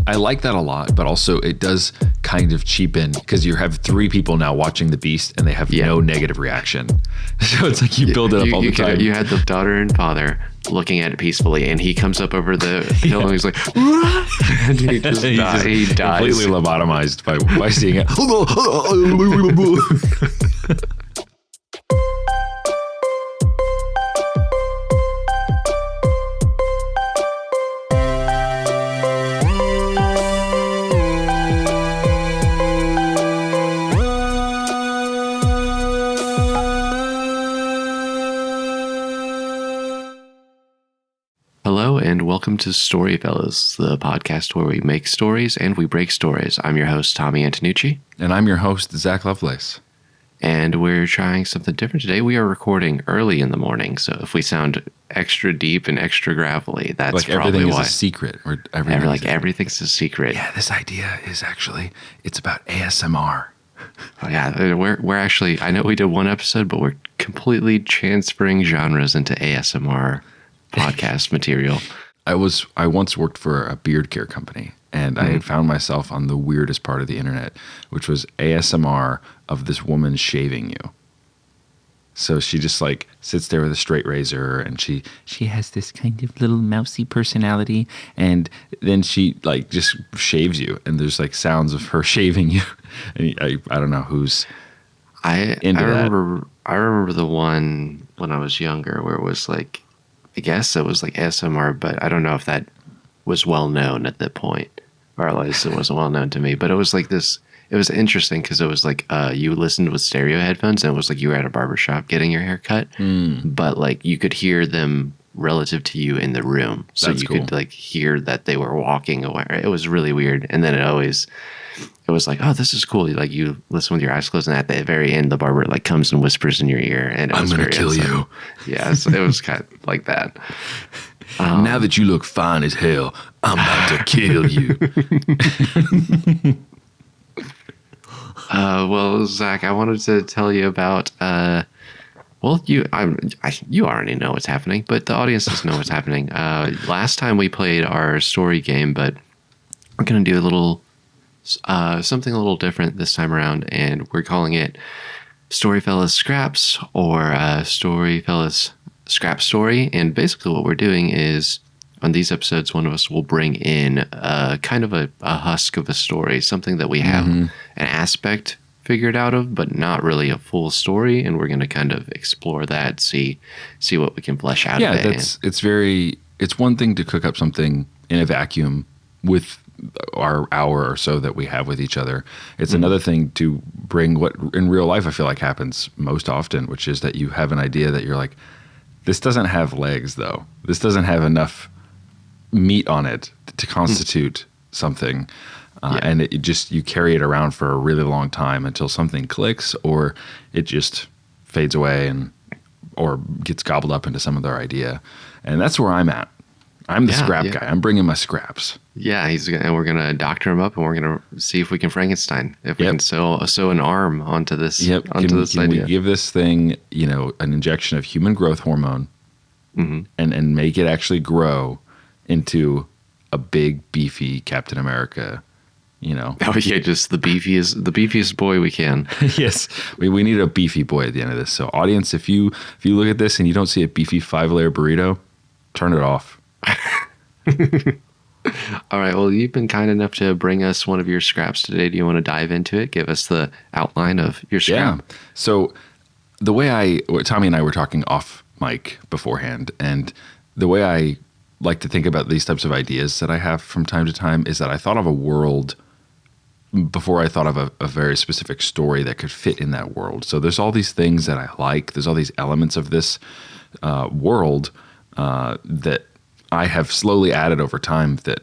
I like that a lot, but also it does kind of cheapen because you have 3 people now watching the beast and they have no negative reaction. So it's like you build it up all the time. You had the daughter and father looking at it peacefully, and he comes up over the hill and he's like, and he just dies. He dies. Completely lobotomized by seeing it. Hello and welcome to StoryFellas, the podcast where we make stories and we break stories. I'm your host, Tommy Antonucci. And I'm your host, Zach Lovelace. And we're trying something different today. We are recording early in the morning, so if we sound extra deep and extra gravelly, that's like probably everything why. is a secret. Or everything's a secret. Yeah, this idea is actually, it's about ASMR. Oh, yeah, we're actually, I know we did one episode, but we're completely transferring genres into ASMR podcast material. I once worked for a beard care company, and I had found myself on the weirdest part of the internet, which was ASMR of this woman shaving you. So she just like sits there with a straight razor, and she has this kind of little mousy personality, and then she like just shaves you, and there's like sounds of her shaving you. And I don't know who's into that. I remember the one when I was younger where it was like, I guess it was like ASMR, but I don't know if that was well known at that point, or at least it wasn't well known to me. But it was like this. It was interesting because it was like you listened with stereo headphones, and it was like you were at a barbershop getting your hair cut, but like you could hear them relative to you in the room, so That's you cool. could like hear that they were walking away. It was really weird, and then it was like, oh, this is cool. Like you listen with your eyes closed, and at the very end, the barber like comes and whispers in your ear, and it was I'm gonna very kill unsettling. you. Yeah, so it was kind of like that. Now that you look fine as hell, I'm about to kill you. Well, Zach, I wanted to tell you about. You already know what's happening, but the audience doesn't know what's happening. Last time we played our story game, but we're gonna do a little something a little different this time around, and we're calling it StoryFellas Scraps or StoryFellas Scrap Story. And basically, what we're doing is on these episodes, one of us will bring in kind of a husk of a story, something that we have an aspect figured out of, but not really a full story. And we're going to kind of explore that, see what we can flesh out of it. Yeah, it's one thing to cook up something in a vacuum with our hour or so that we have with each other. It's another thing to bring what in real life I feel like happens most often, which is that you have an idea that you're like, this doesn't have legs though. This doesn't have enough meat on it to constitute something. And it just, you carry it around for a really long time until something clicks, or it just fades away or gets gobbled up into some other idea. And that's where I'm at. I'm the scrap guy. I'm bringing my scraps. Yeah, and we're gonna doctor him up, and we're gonna see if we can Frankenstein, if we can sew an arm onto this. Can we give this thing, an injection of human growth hormone, and make it actually grow into a big beefy Captain America? Oh yeah, just the beefiest boy we can. Yes, we need a beefy boy at the end of this. So, audience, if you look at this and you don't see a beefy 5-layer burrito, turn it off. All right, well, you've been kind enough to bring us one of your scraps today. Do you want to dive into it? Give us the outline of your scrap. Yeah. So the way Tommy and I were talking off mic beforehand, and the way I like to think about these types of ideas that I have from time to time is that I thought of a world before I thought of a very specific story that could fit in that world. So there's all these things that I like. There's all these elements of this world that I have slowly added over time that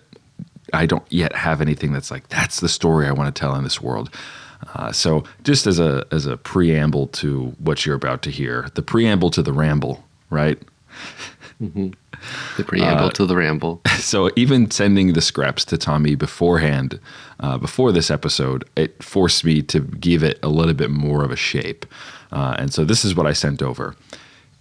I don't yet have anything that's like, that's the story I want to tell in this world. So just as a preamble to what you're about to hear, the preamble to the ramble, right? Mm-hmm. The preamble to the ramble. So even sending the scraps to Tommy beforehand, before this episode, it forced me to give it a little bit more of a shape. And so this is what I sent over.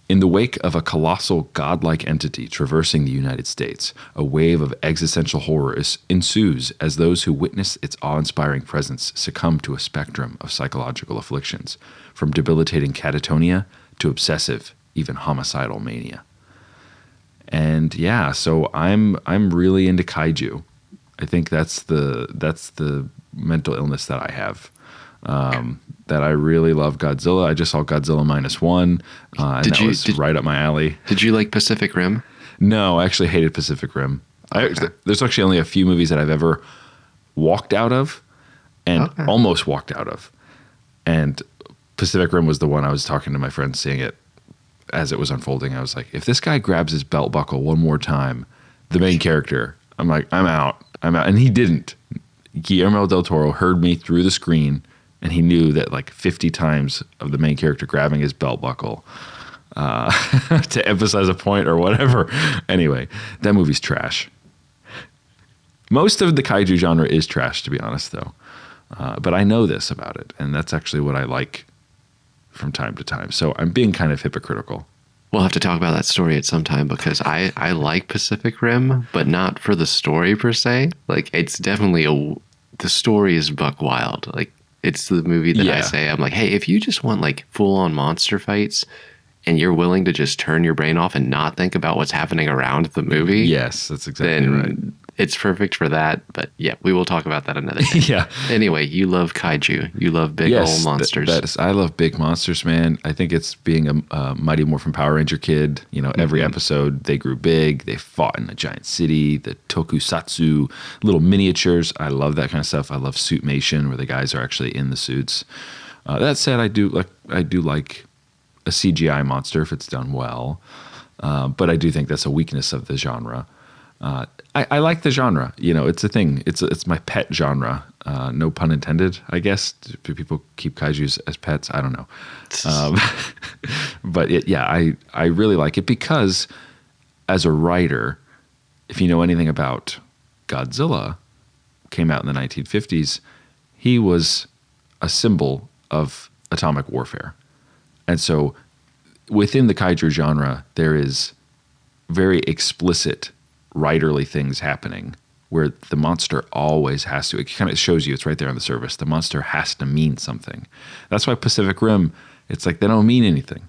In the wake of a colossal godlike entity traversing the United States, a wave of existential horror ensues as those who witness its awe-inspiring presence succumb to a spectrum of psychological afflictions, from debilitating catatonia to obsessive, even homicidal mania. And yeah, so I'm really into kaiju. I think that's the mental illness that I have. That I really love Godzilla. I just saw Godzilla -1, and that was right up my alley. Did you like Pacific Rim? No, I actually hated Pacific Rim. Okay. There's actually only a few movies that I've ever walked out of and almost walked out of. And Pacific Rim was the one I was talking to my friends seeing it as it was unfolding. I was like, if this guy grabs his belt buckle one more time, the main character, I'm like, I'm out. And he didn't. Guillermo del Toro heard me through the screen, and he knew that like 50 times of the main character grabbing his belt buckle to emphasize a point or whatever. Anyway, that movie's trash. Most of the kaiju genre is trash, to be honest, though. But I know this about it, and that's actually what I like from time to time. So I'm being kind of hypocritical. We'll have to talk about that story at some time, because I like Pacific Rim, but not for the story per se. Like, it's definitely the story is buck wild. Like, it's the movie that I say, I'm like, hey, if you just want like full on monster fights and you're willing to just turn your brain off and not think about what's happening around the movie. Yes, that's exactly right. It's perfect for that. But yeah, we will talk about that another day. Yeah. Anyway, you love kaiju. You love big old monsters. I love big monsters, man. I think it's being a Mighty Morphin Power Ranger kid. You know, every episode they grew big. They fought in a giant city. The tokusatsu, little miniatures. I love that kind of stuff. I love suitmation, where the guys are actually in the suits. That said, I do like a CGI monster if it's done well. But I do think that's a weakness of the genre. I like the genre. You know, it's a thing. It's my pet genre. No pun intended, I guess. Do people keep kaijus as pets? I don't know. But I really like it because as a writer, if you know anything about Godzilla, came out in the 1950s, he was a symbol of atomic warfare. And so within the kaiju genre, there is very explicit writerly things happening where the monster always has to, it kind of shows you, it's right there on the surface, the monster has to mean something. That's why Pacific Rim, it's like they don't mean anything.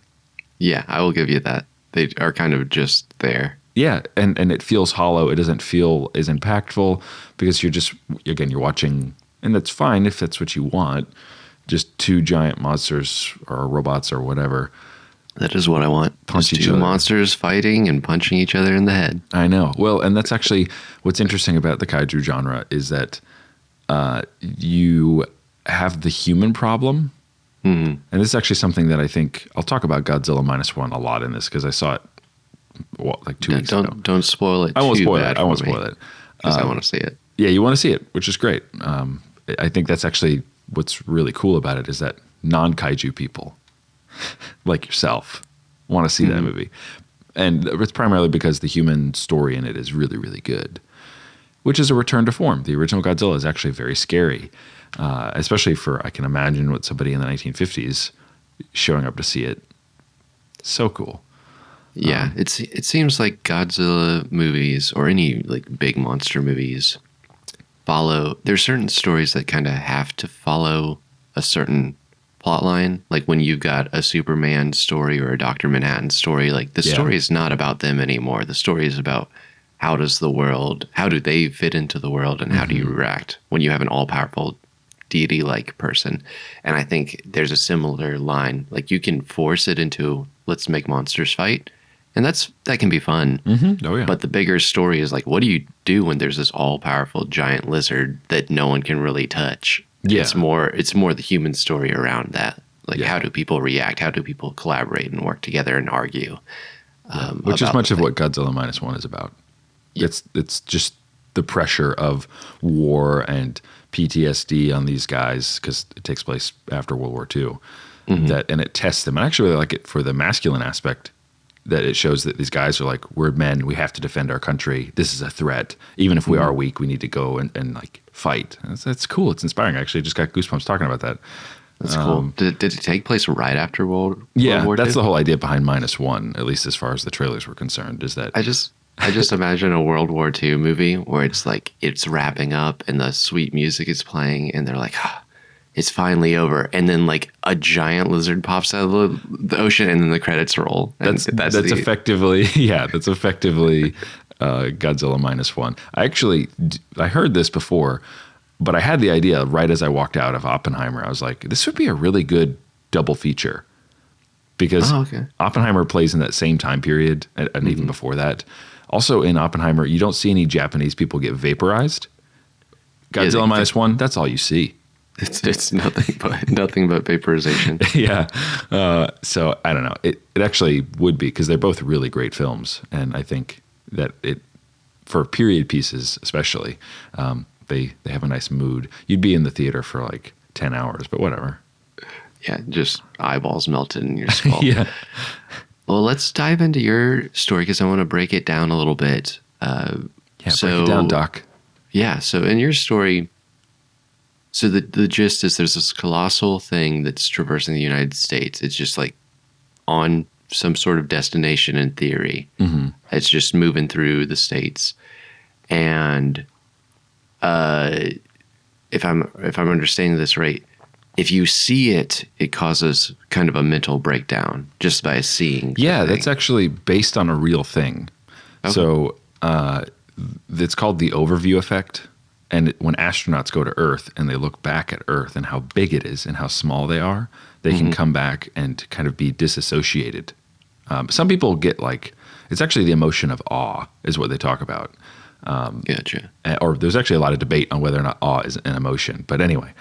Yeah, I will give you that. They are kind of just there. Yeah, and it feels hollow. It doesn't feel as impactful because you're watching, and that's fine if that's what you want, just two giant monsters or robots or whatever. That is what I want. Punch each two other. Monsters fighting and punching each other in the head. I know. Well, and that's actually what's interesting about the kaiju genre is that you have the human problem. Mm-hmm. And this is actually something that I think, I'll talk about Godzilla -1 a lot in this because I saw it like 2 weeks ago. Don't spoil it. I won't spoil it. I won't spoil it. Because I want to see it. Yeah, you want to see it, which is great. I think that's actually what's really cool about it is that non-kaiju people like yourself want to see that movie. And it's primarily because the human story in it is really, really good, which is a return to form. The original Godzilla is actually very scary, especially for, I can imagine what somebody in the 1950s showing up to see it. So cool. Yeah, it seems like Godzilla movies or any like big monster movies there's certain stories that kind of have to follow a certain plot line. Like when you've got a Superman story or a Dr. Manhattan story, like the story is not about them anymore. The story is about how do they fit into the world and how do you react when you have an all-powerful deity-like person. And I think there's a similar line. Like you can force it into let's make monsters fight. And that can be fun. Mm-hmm. Oh, yeah. But the bigger story is like, what do you do when there's this all-powerful giant lizard that no one can really touch? Yeah. It's more the human story around that. Like, how do people react? How do people collaborate and work together and argue? Which is much of what Godzilla -1 is about. Yeah. It's just the pressure of war and PTSD on these guys because it takes place after World War II. Mm-hmm. And it tests them. And I actually really like it for the masculine aspect. That it shows that these guys are like, we're men, we have to defend our country. This is a threat. Even if we are weak, we need to go and like fight. And that's cool. It's inspiring. I actually just got goosebumps talking about that. That's cool. Did it take place right after World War that's II? the whole idea behind -1, at least as far as the trailers were concerned, is that I just imagine a World War II movie where it's like it's wrapping up and the sweet music is playing and they're like, it's finally over, and then like a giant lizard pops out of the ocean and then the credits roll. And that's effectively that's effectively Godzilla -1. I heard this before, but I had the idea right as I walked out of Oppenheimer. I was like, this would be a really good double feature, because Oppenheimer plays in that same time period and even before that. Also in Oppenheimer, you don't see any Japanese people get vaporized. Godzilla -1, that's all you see. It's nothing but vaporization. Yeah. So I don't know. It actually would be, because they're both really great films, and I think that for period pieces especially, they have a nice mood. You'd be in the theater for like 10 hours, but whatever. Yeah, just eyeballs melted in your skull. Yeah. Well, let's dive into your story, because I want to break it down a little bit. Break it down, Doc. Yeah, so in your story, so the gist is there's this colossal thing that's traversing the United States. It's just like on some sort of destination in theory. Mm-hmm. It's just moving through the states. And if I'm understanding this right, if you see it, it causes kind of a mental breakdown just by seeing. Yeah, that's actually based on a real thing. Okay. So it's called the overview effect. And when astronauts go to Earth and they look back at Earth and how big it is and how small they are, they can come back and kind of be disassociated. Some people get it's actually the emotion of awe is what they talk about. Gotcha. Or there's actually a lot of debate on whether or not awe is an emotion. But anyway,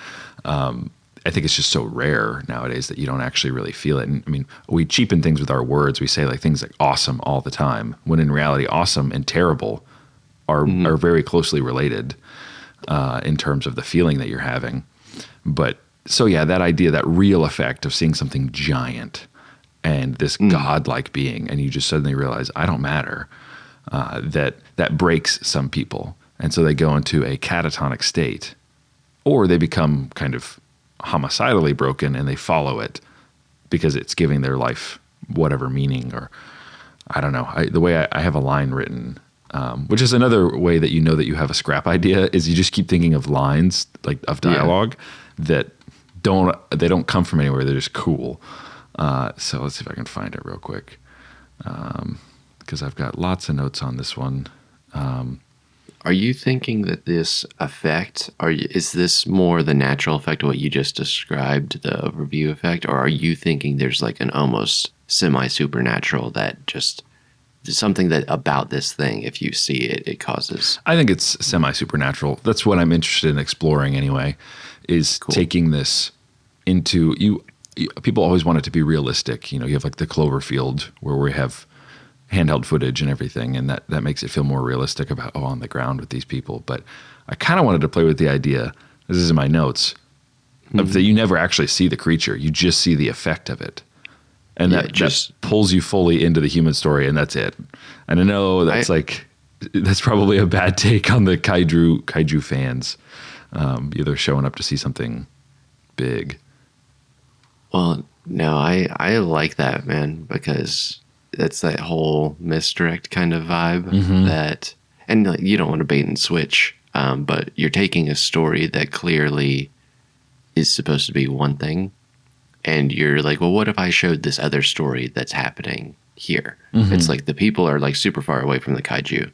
I think it's just so rare nowadays that you don't actually really feel it. And I mean, we cheapen things with our words. We say things like awesome all the time, when in reality, awesome and terrible are very closely related in terms of the feeling that you're having. But so yeah, that idea, that real effect of seeing something giant and this godlike being, and you just suddenly realize I don't matter, that breaks some people. And so they go into a catatonic state, or they become kind of homicidally broken and they follow it because it's giving their life whatever meaning, or I don't know. The way I have a line written, which is another way that you know that you have a scrap idea, is you just keep thinking of lines of dialogue that don't come from anywhere. They're just cool. So let's see if I can find it real quick, because I've got lots of notes on this one. Are you thinking that this effect, is this more the natural effect of what you just described, the overview effect, or are you thinking there's an almost semi-supernatural that just something that about this thing, if you see it, it causes? I think it's semi-supernatural. That's what I'm interested in exploring anyway, is taking this into people always want it to be realistic. You have the Cloverfield where we have handheld footage and everything, and that makes it feel more realistic about on the ground with these people. But I kind of wanted to play with the idea, this is in my notes, of that you never actually see the creature, you just see the effect of it, and that just pulls you fully into the human story, and that's it. And I know that's probably a bad take on the kaiju fans, either showing up to see something big. Well, no, I like that, man, because that's that whole misdirect kind of vibe that, and you don't want to bait and switch, but you're taking a story that clearly is supposed to be one thing, and you're like, well, what if I showed this other story that's happening here? It's the people are super far away from the kaiju,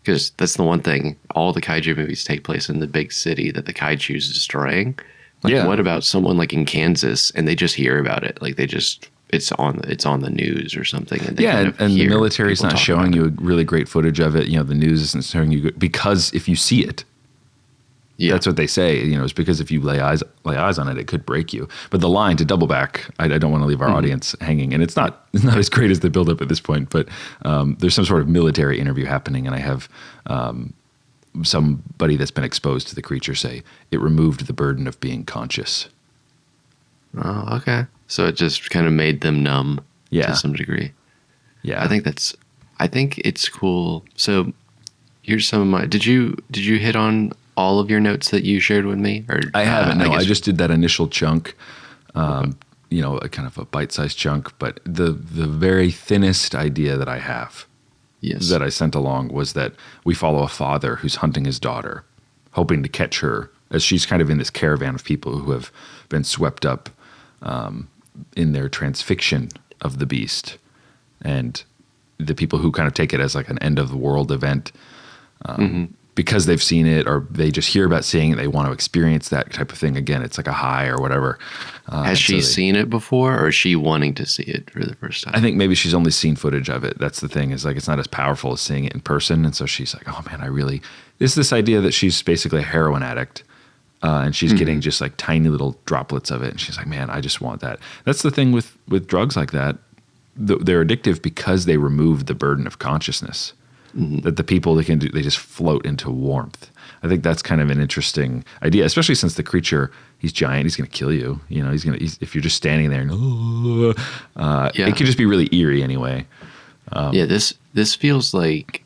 because that's the one thing. All the kaiju movies take place in the big city that the kaiju is destroying. What about someone in Kansas and they just hear about it? It's on the news or something. And and the military's not showing you really great footage of it. The news isn't showing you, because if you see it, that's what they say. It's because if you lay eyes on it, it could break you. But the line, to double back, I don't want to leave our audience hanging, and it's not as great as the build up at this point. But there's some sort of military interview happening, and I have somebody that's been exposed to the creature say it removed the burden of being conscious. Oh, okay. So it just kind of made them numb to some degree. Yeah. I think it's cool. So here's some of my, did you hit on all of your notes that you shared with me? Or I haven't. No, I just did that initial chunk. A kind of a bite-sized chunk. But the very thinnest idea that I have that I sent along was that we follow a father who's hunting his daughter, hoping to catch her as she's kind of in this caravan of people who have been swept up in their transfixion of the beast. And the people who kind of take it as like an end of the world event because they've seen it or they just hear about seeing it, they want to experience that type of thing again. It's like a high or whatever. Has she seen it before, or is she wanting to see it for the first time? I think maybe she's only seen footage of it. That's the thing, is like it's not as powerful as seeing it in person. And so she's like, oh man, it's this idea that she's basically a heroin addict. And she's getting just like tiny little droplets of it. And she's like, man, I just want that. That's the thing with drugs like that. They're addictive because they remove the burden of consciousness. That the people they just float into warmth. I think that's kind of an interesting idea, especially since the creature, he's giant, he's going to kill you. You know, if you're just standing there, it could just be really eerie anyway. This feels like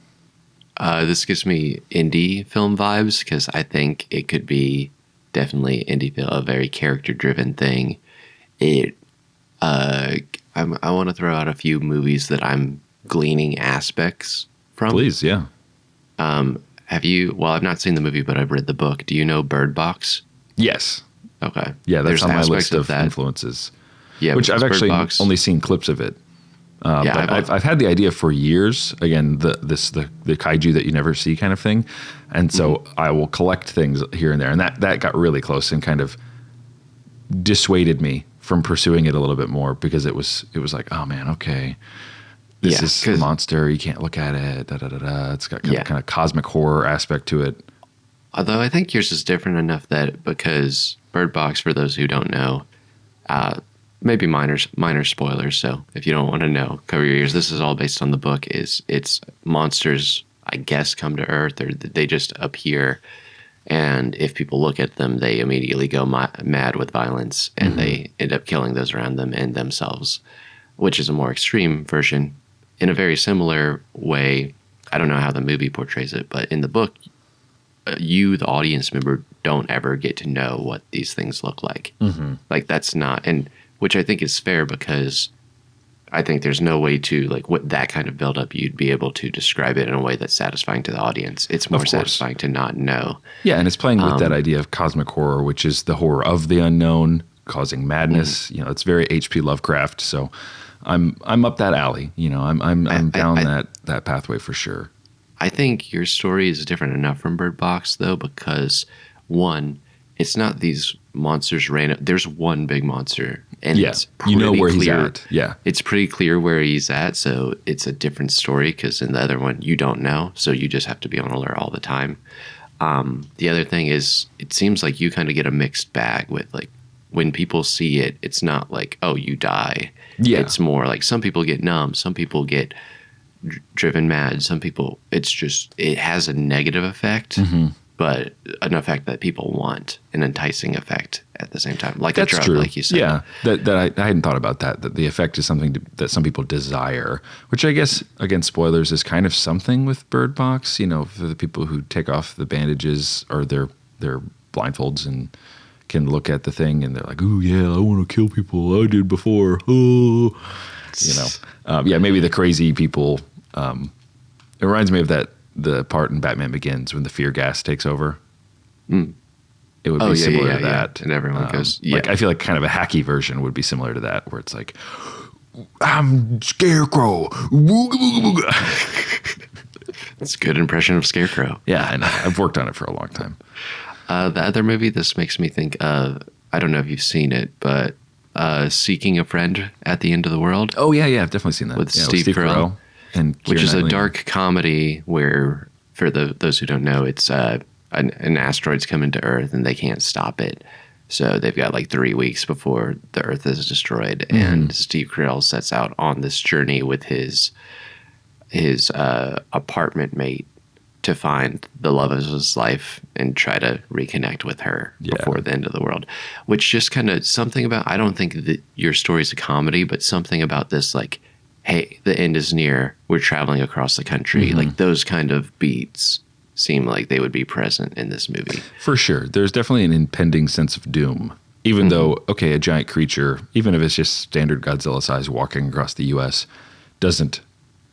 this gives me indie film vibes, because I think it could be definitely indie film, a very character-driven thing. I want to throw out a few movies that I'm gleaning aspects from. Please, yeah. Have you? Well, I've not seen the movie, but I've read the book. Do you know Bird Box? Yes. Okay. Yeah, that's There's on my list of that. influences. Yeah, which I've actually Bird Box. only seen clips of it. But I've had the idea for years. Again, the kaiju that you never see kind of thing, and so I will collect things here and there, and that got really close and kind of dissuaded me from pursuing it a little bit more, because it was like, oh man, okay, this is a monster. You can't look at it. It's got kind of cosmic horror aspect to it. Although I think yours is different enough that, because Bird Box, for those who don't know, maybe minor spoilers. So if you don't want to know, cover your ears. This is all based on the book. It's monsters, I guess, come to Earth, or they just appear, and if people look at them, they immediately go mad with violence, and they end up killing those around them and themselves, which is a more extreme version. In a very similar way, I don't know how the movie portrays it, but in the book, you, the audience member, don't ever get to know what these things look like. Like, that's not, and which I think is fair, because I think there's no way to, like, what that kind of buildup, you'd be able to describe it in a way that's satisfying to the audience. It's more satisfying to not know. Yeah, and it's playing with that idea of cosmic horror, which is the horror of the unknown causing madness. You know, it's very H.P. Lovecraft. So I'm up that alley. You know, I'm down that pathway for sure. I think your story is different enough from Bird Box, though, because one, it's not these monsters random. There's one big monster, and it's pretty where clear. He's at. Yeah, it's pretty clear where he's at. So it's a different story, because in the other one you don't know, so you just have to be on alert all the time. The other thing is, it seems like you kind of get a mixed bag with, like, when people see it, it's not like, oh, you die. Yeah, it's more like some people get numb, some people get driven mad, some people, it's just, it has a negative effect, but an effect that people want, an enticing effect at the same time, like that's a drug, true. like you said. Yeah, that I hadn't thought about that the effect is something that some people desire, which I guess, again, spoilers, is kind of something with Bird Box, you know, for the people who take off the bandages or their blindfolds and can look at the thing and they're like, oh yeah, I want to kill people, I did before, oh, you know. Maybe the crazy people. It reminds me of the part in Batman Begins when the fear gas takes over. It would be similar to that. And everyone goes, like, I feel like kind of a hacky version would be similar to that, where it's like, I'm Scarecrow. Wooga, wooga, wooga. That's a good impression of Scarecrow. Yeah, I know. I've worked on it for a long time. The other movie this makes me think of, I don't know if you've seen it, but Seeking a Friend at the End of the World. Oh, yeah, I've definitely seen that. With Steve Carell. And which is Knightley. A dark comedy where, for those who don't know, it's an asteroid's coming to Earth and they can't stop it. So they've got like 3 weeks before the Earth is destroyed. And Steve Carell sets out on this journey with his apartment mate to find the love of his life and try to reconnect with her before the end of the world. Which just kind of something about, I don't think that your story's a comedy, but something about this, like, hey, the end is near, we're traveling across the country. Like, those kind of beats seem like they would be present in this movie. For sure. There's definitely an impending sense of doom Even though, okay, a giant creature, even if it's just standard Godzilla size walking across the U.S., doesn't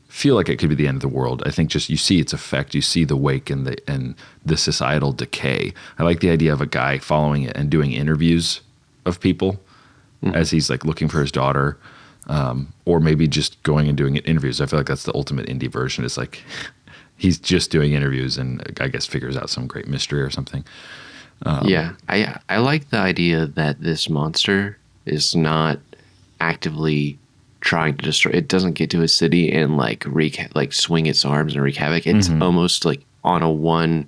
feel like it could be the end of the world. I think just you see its effect, you see the wake and the societal decay. I like the idea of a guy following it and doing interviews of people as he's like looking for his daughter, or maybe just going and doing interviews. I feel like that's the ultimate indie version. It's like he's just doing interviews and I guess figures out some great mystery or something. Yeah, I like the idea that this monster is not actively trying to destroy. It doesn't get to a city and like swing its arms and wreak havoc. It's almost like on a one,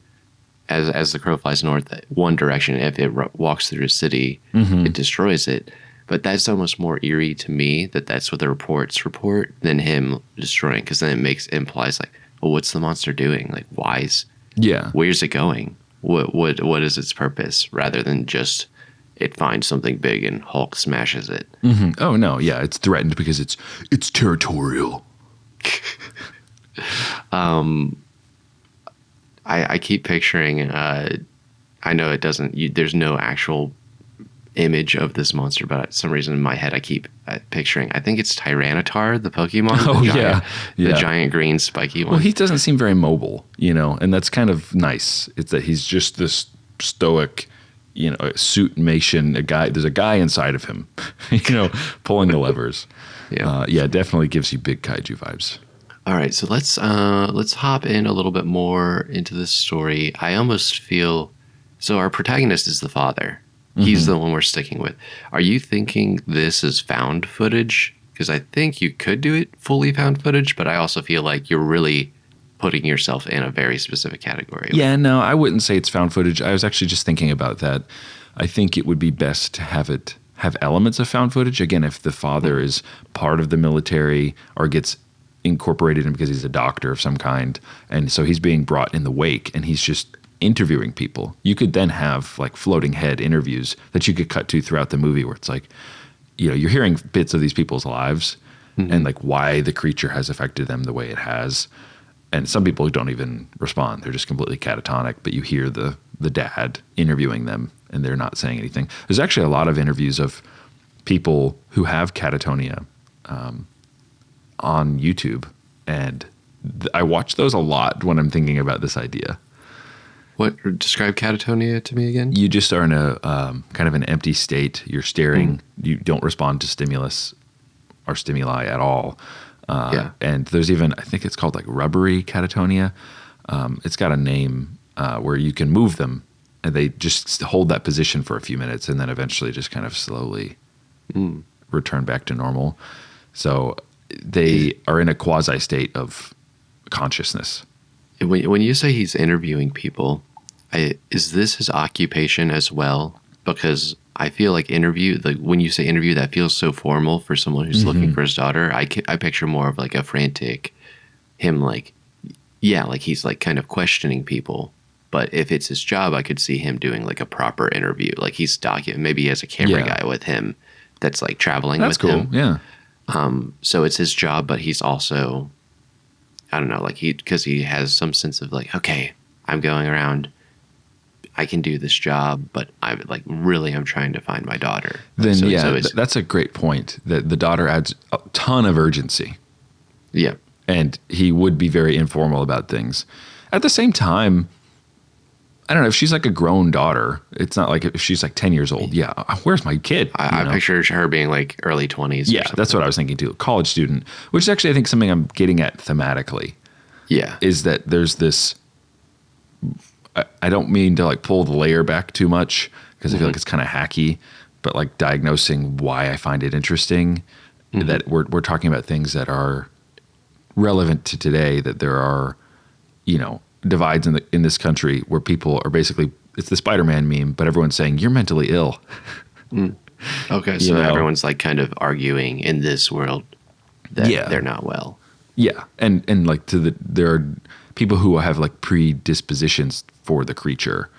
as the crow flies north, one direction. If it walks through a city, it destroys it. But that's almost more eerie to me that's what the reports report than him destroying, because then it implies like, well, what's the monster doing? Like, where's it going? What is its purpose, rather than just it finds something big and Hulk smashes it. Oh no, yeah, it's threatened because it's territorial. I keep picturing. I know it doesn't. There's no actual image of this monster, but for some reason in my head I keep picturing. I think it's Tyranitar, the Pokemon. Oh, the giant green spiky one. Well, he doesn't seem very mobile, and that's kind of nice. It's that he's just this stoic, suit mation. There's a guy inside of him, pulling the levers. Yeah, definitely gives you big kaiju vibes. All right, so let's hop in a little bit more into this story. I almost feel so. Our protagonist is the father. He's the one we're sticking with. Are you thinking this is found footage? Because I think you could do it fully found footage, but I also feel like you're really putting yourself in a very specific category. Yeah, no, I wouldn't say it's found footage. I was actually just thinking about that. I think it would be best to have elements of found footage. Again, if the father is part of the military or gets incorporated in because he's a doctor of some kind, and so he's being brought in the wake and he's just interviewing people. You could then have like floating head interviews that you could cut to throughout the movie where it's like, you're hearing bits of these people's lives and like why the creature has affected them the way it has. And some people don't even respond. They're just completely catatonic, but you hear the dad interviewing them and they're not saying anything. There's actually a lot of interviews of people who have catatonia on YouTube. And I watch those a lot when I'm thinking about this idea. What, describe catatonia to me again? You just are in a kind of an empty state. You're staring. You don't respond to stimulus or stimuli at all. And there's even, I think it's called like rubbery catatonia. It's got a name where you can move them and they just hold that position for a few minutes and then eventually just kind of slowly return back to normal. So they are in a quasi state of consciousness. When you say he's interviewing people, is this his occupation as well? Because I feel like when you say interview, that feels so formal for someone who's looking for his daughter. I picture more of like a frantic, him like he's like kind of questioning people. But if it's his job, I could see him doing like a proper interview. Like he's maybe he has a camera guy with him that's like traveling with him. Yeah. So it's his job, but he's also, I don't know, like because he has some sense of like, okay, I'm going around, I can do this job, but I'm trying to find my daughter. Then that's a great point. That the daughter adds a ton of urgency. Yeah, and he would be very informal about things. At the same time, I don't know if she's like a grown daughter. It's not like if she's like 10 years old. Yeah, where's my kid? I picture her being like early 20s. Yeah, that's what I was thinking too. College student, which is actually I think something I'm getting at thematically. Yeah, is that there's this. I don't mean to like pull the layer back too much because I feel like it's kind of hacky, but like diagnosing why I find it interesting that we're talking about things that are relevant to today, that there are, divides in this country where people are basically, it's the Spider-Man meme, but everyone's saying you're mentally ill. Okay. So everyone's like kind of arguing in this world that they're not well. Yeah. And like there are people who have like predispositions for the creature.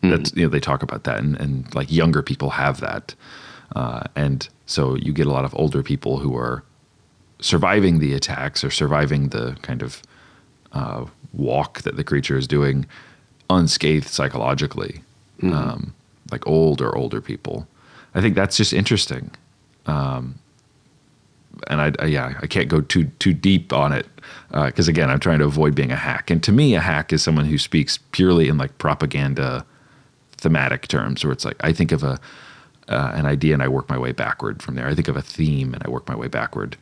That's, they talk about that and like younger people have that. And so you get a lot of older people who are surviving the attacks or surviving the kind of walk that the creature is doing unscathed psychologically, like older people. I think that's just interesting. And I can't go too deep on it because again, I'm trying to avoid being a hack. And to me, a hack is someone who speaks purely in like propaganda thematic terms, where it's like I think of an idea and I work my way backward from there. I think of a theme and I work my way backward.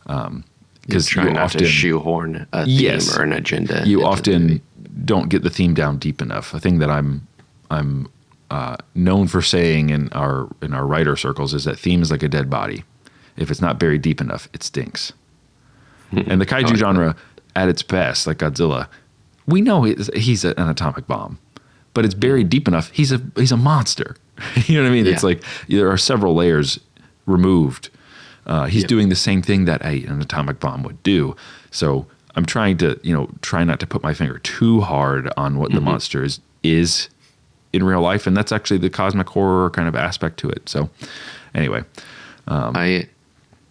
Because try not to shoehorn a theme or an agenda. You often don't get the theme down deep enough. A thing that I'm known for saying in our writer circles is that theme is like a dead body. If it's not buried deep enough, it stinks. And the kaiju genre, at its best, like Godzilla, we know he's an atomic bomb, but it's buried deep enough. He's a monster. You know what I mean? Yeah. It's like there are several layers removed. He's doing the same thing that an atomic bomb would do. So I'm trying to, try not to put my finger too hard on what the monster is in real life, and that's actually the cosmic horror kind of aspect to it. So, anyway,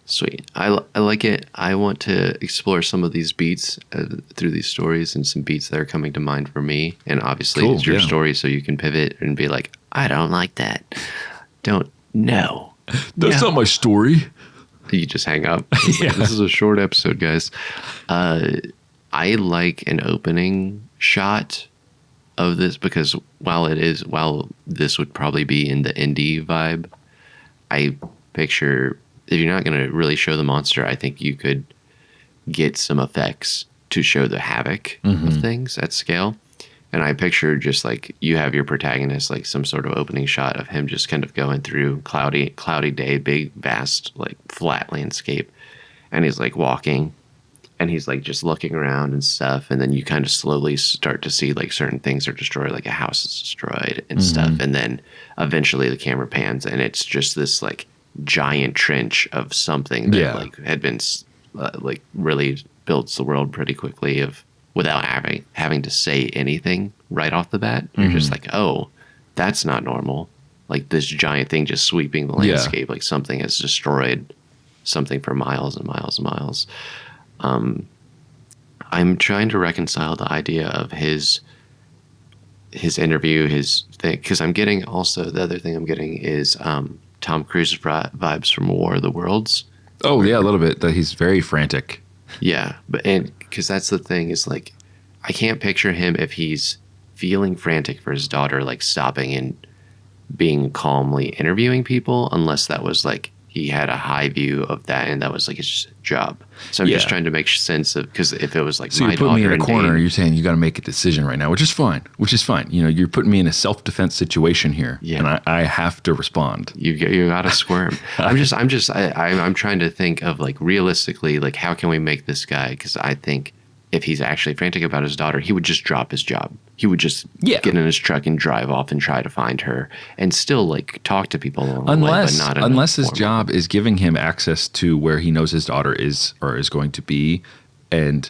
Sweet. I like it. I want to explore some of these beats through these stories, and some beats that are coming to mind for me. And obviously, it's your story, so you can pivot and be like, I don't like that. No. That's not my story. You just hang up. Yeah. This is a short episode, guys. I like an opening shot of this because while this would probably be in the indie vibe, I picture, if you're not going to really show the monster, I think you could get some effects to show the havoc of things at scale. And I picture just like you have your protagonist, like some sort of opening shot of him just kind of going through cloudy day, big, vast, like flat landscape. And he's like walking and he's like just looking around and stuff. And then you kind of slowly start to see like certain things are destroyed, like a house is destroyed and stuff. And then eventually the camera pans and it's just this like giant trench of something that like had been like really builds the world pretty quickly without having to say anything right off the bat. You're just like, oh, that's not normal. Like this giant thing just sweeping the landscape, like something has destroyed something for miles and miles and miles. I'm trying to reconcile the idea of his interview, his thing, because I'm getting also the other thing I'm getting is Tom Cruise vibes from War of the Worlds. Oh yeah, a little bit. That he's very frantic. Yeah, because that's the thing is like I can't picture him if he's feeling frantic for his daughter, like stopping and being calmly interviewing people, unless that was like he had a high view of that and that was like his job. So I'm just trying to make sense of, because if it was like so my you're putting me in a corner, Dane, you're saying you got to make a decision right now, which is fine. You're putting me in a self-defense situation here, and I have to respond. You got to squirm. I'm trying to think of like realistically, like how can we make this guy? Because I think if he's actually frantic about his daughter, he would just drop his job. He would just get in his truck and drive off and try to find her and still like talk to people along the way, but not unless his job is giving him access to where he knows his daughter is or is going to be, and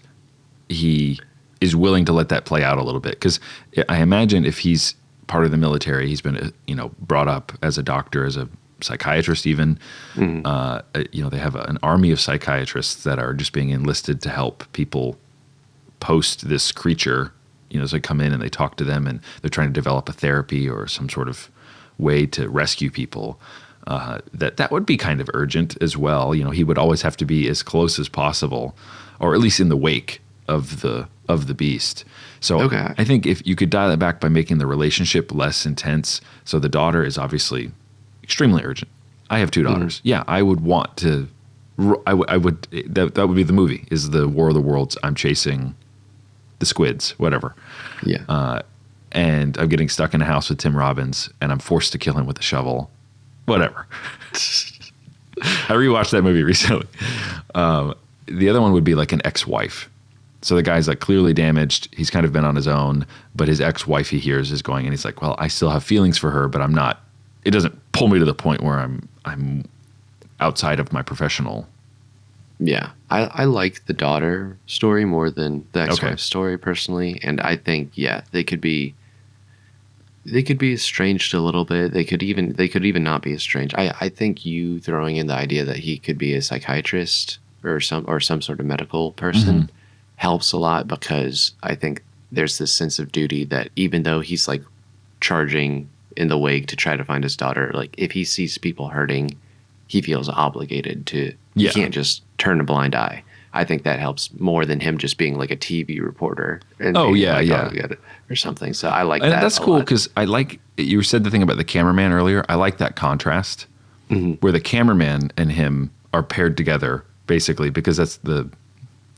he is willing to let that play out a little bit. Because I imagine if he's part of the military, he's been brought up as a doctor, as a psychiatrist even. They have an army of psychiatrists that are just being enlisted to help people post this creature. So they come in and they talk to them and they're trying to develop a therapy or some sort of way to rescue people. That would be kind of urgent as well. He would always have to be as close as possible, or at least in the wake of the beast. So I think if you could dial it back by making the relationship less intense. So the daughter is obviously extremely urgent. I have two daughters. Yeah, I would want to. I would. That would be the movie. Is the War of the Worlds? I'm chasing the squids, whatever. Yeah. And I'm getting stuck in a house with Tim Robbins, and I'm forced to kill him with a shovel. Whatever. I rewatched that movie recently. The other one would be like an ex-wife. So the guy's like clearly damaged. He's kind of been on his own, but his ex-wife he hears is going, and he's like, well, I still have feelings for her, but I'm not. It doesn't pull me to the point where I'm outside of my professional. Yeah, I like the daughter story more than the ex-wife story personally, and I think they could be estranged a little bit. They could even not be estranged. I think you throwing in the idea that he could be a psychiatrist or some sort of medical person helps a lot, because I think there's this sense of duty that even though he's like charging in the wake to try to find his daughter. Like if he sees people hurting, he feels obligated to. Yeah. He can't just turn a blind eye. I think that helps more than him just being like a TV reporter. And Oh, being yeah, like, yeah. "Oh, we got it," or something. So I like And that. that's a cool lot. because I like you said the thing about the cameraman earlier. I like that contrast where the cameraman and him are paired together basically because that's the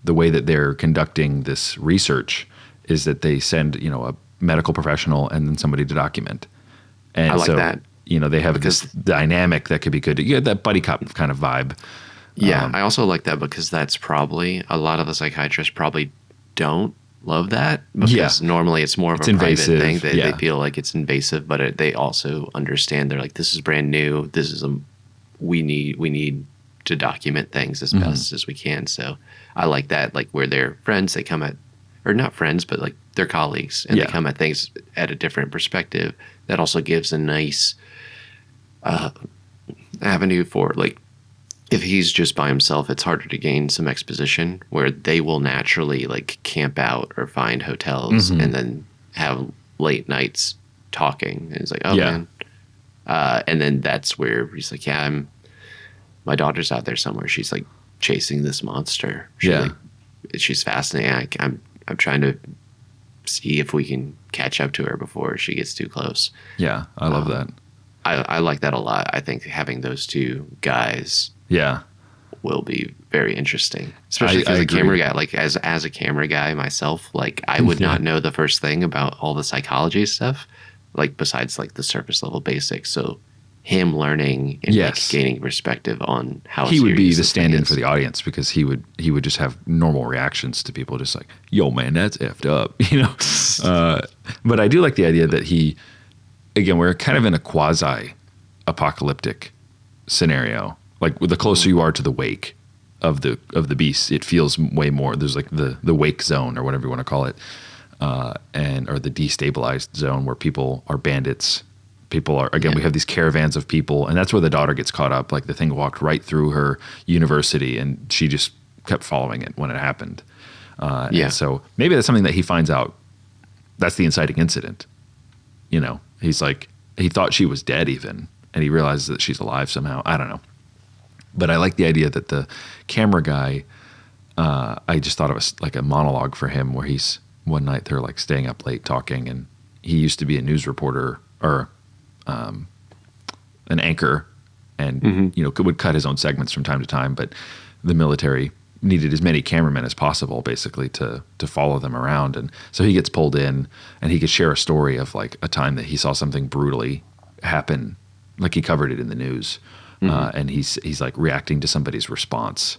way that they're conducting this research is that they send, you know, a medical professional and then somebody to document. And I like so, that. you know, they have this dynamic that could be good. You get that buddy cop kind of vibe. Yeah, I also like that because that's probably a lot of the psychiatrists probably don't love that because normally it's more of a invasive, private thing. They feel like it's invasive, but they also understand they're like, this is brand new. This is we need to document things as best as we can. So I like that, like where they're friends, they come at, or not friends, but like they're colleagues and they come at things at a different perspective. That also gives a nice avenue for like, if he's just by himself, it's harder to gain some exposition where they will naturally like camp out or find hotels and then have late nights talking. And it's like, oh man. And then that's where he's like, yeah, my daughter's out there somewhere. She's like chasing this monster. She's fascinating. I'm trying to see if we can catch up to her before she gets too close. Yeah, I love that. I like that a lot. I think having those two guys will be very interesting, especially as a camera guy. Like as a camera guy myself, like I would not know the first thing about all the psychology stuff, like besides like the surface level basics. So him learning and like gaining perspective on how he would be the stand-in for the audience because he would just have normal reactions to people, just like, yo man, that's effed up, you know. But I do like the idea that he, again, we're kind of in a quasi apocalyptic scenario. Like the closer you are to the wake of the beast, it feels way more. There's like the wake zone or whatever you want to call it, or the destabilized zone where people are bandits. People are, again, we have these caravans of people, and that's where the daughter gets caught up. Like the thing walked right through her university, and she just kept following it when it happened. And so maybe that's something that he finds out. That's the inciting incident. You know, he's like, he thought she was dead even, and he realizes that she's alive somehow. I don't know. But I like the idea that the camera guy, I just thought it was like a monologue for him where he's, one night they're like staying up late talking, and he used to be a news reporter or an anchor and, you know, would cut his own segments from time to time, but the military needed as many cameramen as possible basically to follow them around. And so he gets pulled in and he could share a story of like a time that he saw something brutally happen. Like he covered it in the news. And he's like reacting to somebody's response.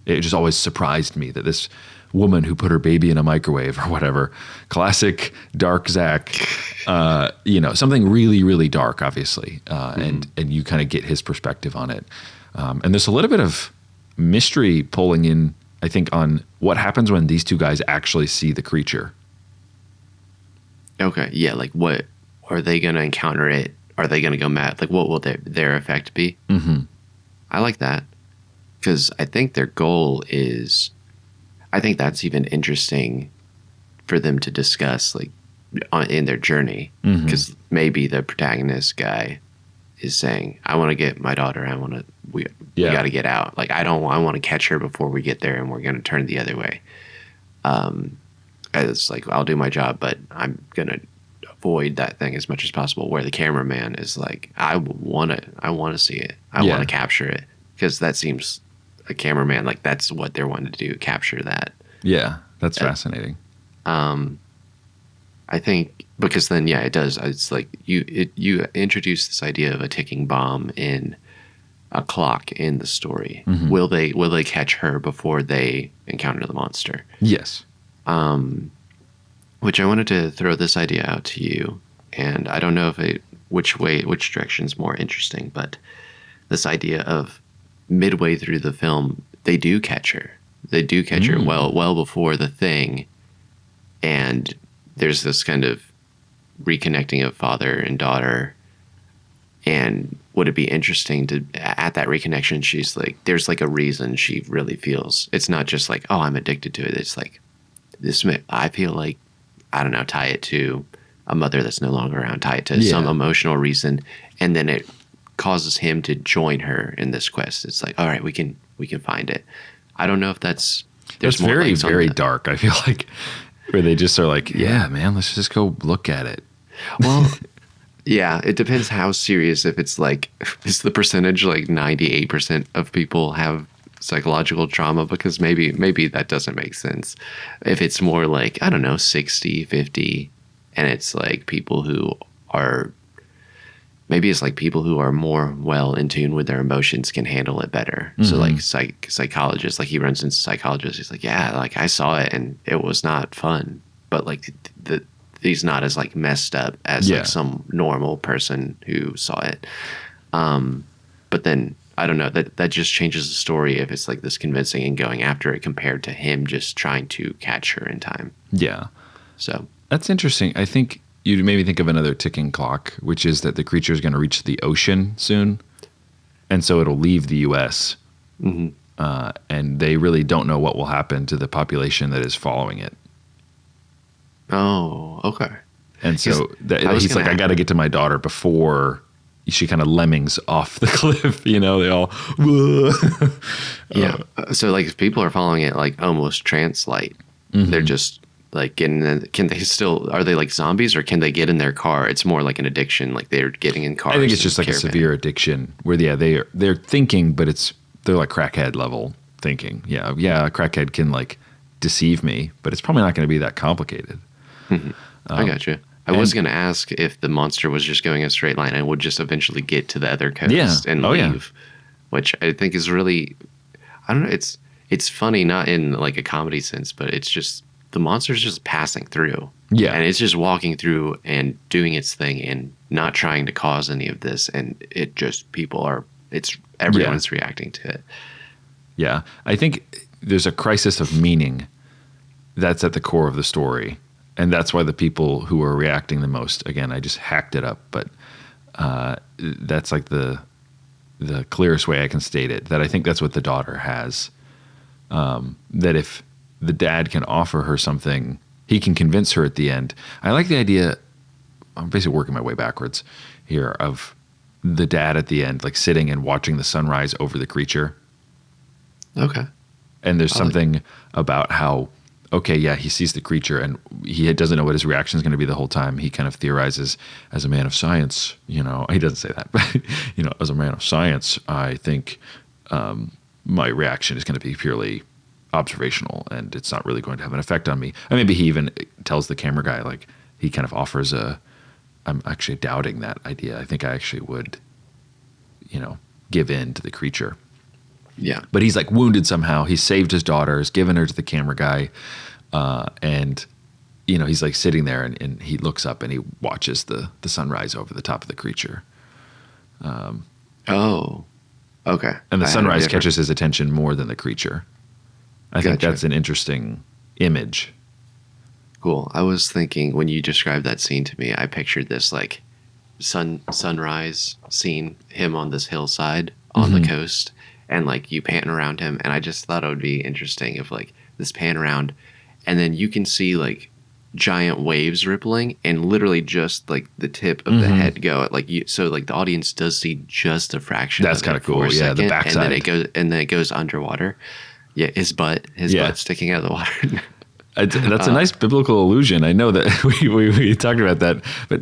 It just always surprised me that this woman who put her baby in a microwave or whatever, classic dark Zach, you know, something really, really dark, obviously. And you kind of get his perspective on it. And there's a little bit of mystery pulling in, I think, on what happens when these two guys actually see the creature. Okay. Yeah. Like what are they going to encounter it? Are they going to go mad? Like what will their effect be? I like that. Because I think their goal is, I think that's even interesting for them to discuss, like in their journey. Because maybe the protagonist guy is saying, "I want to get my daughter. We got to get out. Like I want to catch her before we get there, and we're going to turn the other way." It's like I'll do my job, but I'm going to avoid that thing as much as possible. Where the cameraman is like, "I want to see it. I want to capture it," because that seems. A cameraman, like that's what they're wanting to do, capture that. Yeah, that's fascinating. I think because then, it does. It's like you introduce this idea of a ticking bomb in a clock in the story. Will they catch her before they encounter the monster? Yes. Which I wanted to throw this idea out to you, and I don't know which direction is more interesting, but this idea of midway through the film, they do catch her. They do catch her well before the thing. And there's this kind of reconnecting of father and daughter. And would it be interesting to, at that reconnection, she's like, there's like a reason she really feels. It's not just like, oh, I'm addicted to it. It's like, I feel like, I don't know, tie it to a mother that's no longer around, tied to some emotional reason, and then it causes him to join her in this quest. It's like, all right, we can find it. I don't know if that's very, very dark. I feel like where they just are like, yeah, man, let's just go look at it. Well, yeah, it depends how serious. If it's like, is the percentage like 98% of people have psychological trauma? Because maybe that doesn't make sense. If it's more like, I don't know, 60-50, and it's like people who are, maybe it's like people who are more well in tune with their emotions can handle it better. So like psychologists, like he runs into psychologists. He's like, yeah, like I saw it and it was not fun, but like he's not as like messed up as like some normal person who saw it. But then I don't know, that just changes the story if it's like this convincing and going after it compared to him just trying to catch her in time. Yeah. So that's interesting. I think you made me think of another ticking clock, which is that the creature is going to reach the ocean soon. And so it'll leave the U.S. And they really don't know what will happen to the population that is following it. Oh, okay. And so he's like, I got to get to my daughter before she kind of lemmings off the cliff. You know, they all, yeah. So like if people are following it like almost trance-like, they're just like getting in. Can they still, are they like zombies or can they get in their car? It's more like an addiction, like they're getting in cars. I think it's just like a severe addiction where, they're thinking, but they're like crackhead level thinking. Yeah. A crackhead can like deceive me, but it's probably not going to be that complicated. I got you. I was going to ask if the monster was just going a straight line and would just eventually get to the other coast and leave, which I think is really, I don't know. It's funny, not in like a comedy sense, but it's just the monster's just passing through. Yeah. And it's just walking through and doing its thing and not trying to cause any of this. And it just, everyone's reacting to it. Yeah. I think there's a crisis of meaning that's at the core of the story. And that's why the people who are reacting the most, again, I just hacked it up, but that's like the clearest way I can state it, that I think that's what the daughter has. That if the dad can offer her something, he can convince her at the end. I like the idea, I'm basically working my way backwards here, of the dad at the end, like sitting and watching the sunrise over the creature. Okay. And there's something about how, he sees the creature and he doesn't know what his reaction is going to be the whole time. He kind of theorizes, as a man of science, he doesn't say that, but, as a man of science, I think my reaction is going to be purely observational and it's not really going to have an effect on me. And maybe he even tells the camera guy, like, he kind of offers I'm actually doubting that idea. I think I actually would, give in to the creature. Yeah. But he's like wounded somehow. He saved his daughter, has given her to the camera guy. And, he's like sitting there and he looks up and he watches the sunrise over the top of the creature. Oh, okay. And the sunrise catches his attention more than the creature. I think that's an interesting image. Cool. I was thinking when you described that scene to me, I pictured this like sunrise scene, him on this hillside on the coast. And like you pan around him, and I just thought it would be interesting if like this pan around, and then you can see like giant waves rippling, and literally just like the tip of the head go at like you. So like the audience does see just a fraction. That's kind of cool. Yeah, the backside, and then it goes underwater. Yeah, his butt sticking out of the water. That's a nice biblical illusion. I know that we talked about that, but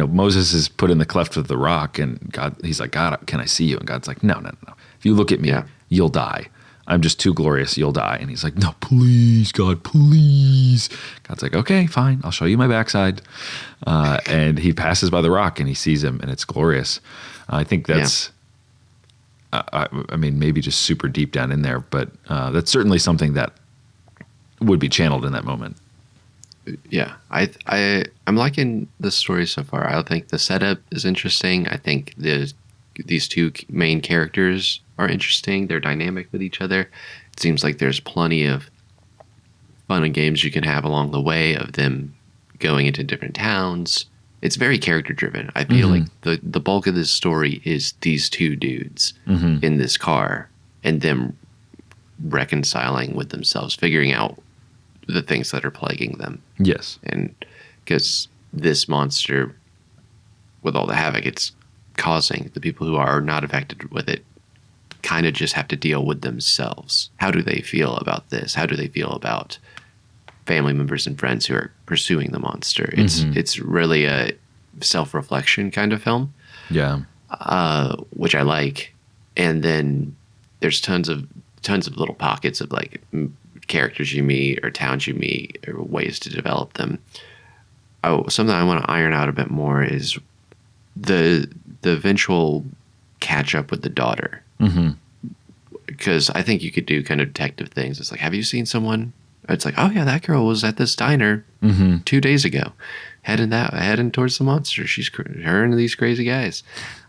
Moses is put in the cleft of the rock, and he's like, God, can I see you? And God's like, no. If you look at me, you'll die. I'm just too glorious. You'll die. And he's like, no, please, God, please. God's like, okay, fine. I'll show you my backside. And he passes by the rock and he sees him and it's glorious. I think that's, I mean, maybe just super deep down in there, but that's certainly something that would be channeled in that moment. Yeah. I'm liking the story so far. I think the setup is interesting. I think these two main characters are interesting. They're dynamic with each other. It seems like there's plenty of fun and games you can have along the way of them going into different towns. It's very character driven. I feel like the bulk of this story is these two dudes in this car and them reconciling with themselves, figuring out the things that are plaguing them. Yes. And because this monster, with all the havoc it's causing, the people who are not affected with it kind of just have to deal with themselves. How do they feel about this? How do they feel about family members and friends who are pursuing the monster? It's really a self-reflection kind of film. Yeah. Which I like. And then there's tons of little pockets of like characters you meet or towns you meet or ways to develop them. Oh, something I want to iron out a bit more is the eventual catch up with the daughter. Because I think you could do kind of detective things. It's like, have you seen someone? It's like, oh yeah, that girl was at this diner 2 days ago, heading towards the monster. She's her and these crazy guys.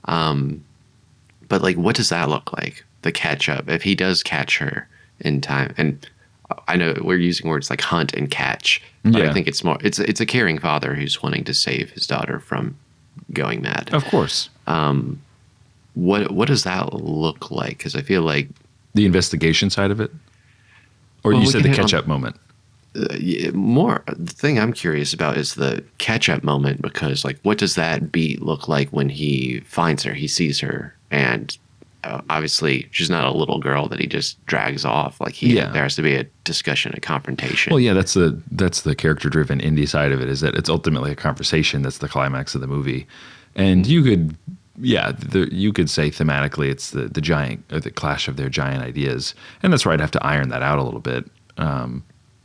But like, what does that look like? The catch up, if he does catch her in time, and I know we're using words like hunt and catch, but I think it's more, it's a caring father who's wanting to save his daughter from going mad. Of course. What does that look like? Because I feel like the investigation side of it, or you said the catch-up moment. More, the thing I'm curious about is the catch-up moment, because like, what does that beat look like when he finds her? He sees her, and obviously she's not a little girl that he just drags off. Like there has to be a discussion, a confrontation. Well, yeah, that's the character-driven indie side of it. Is that it's ultimately a conversation. That's the climax of the movie, and you could. Yeah, you could say thematically it's the giant, or the clash of their giant ideas, and that's where I'd have to iron that out a little bit.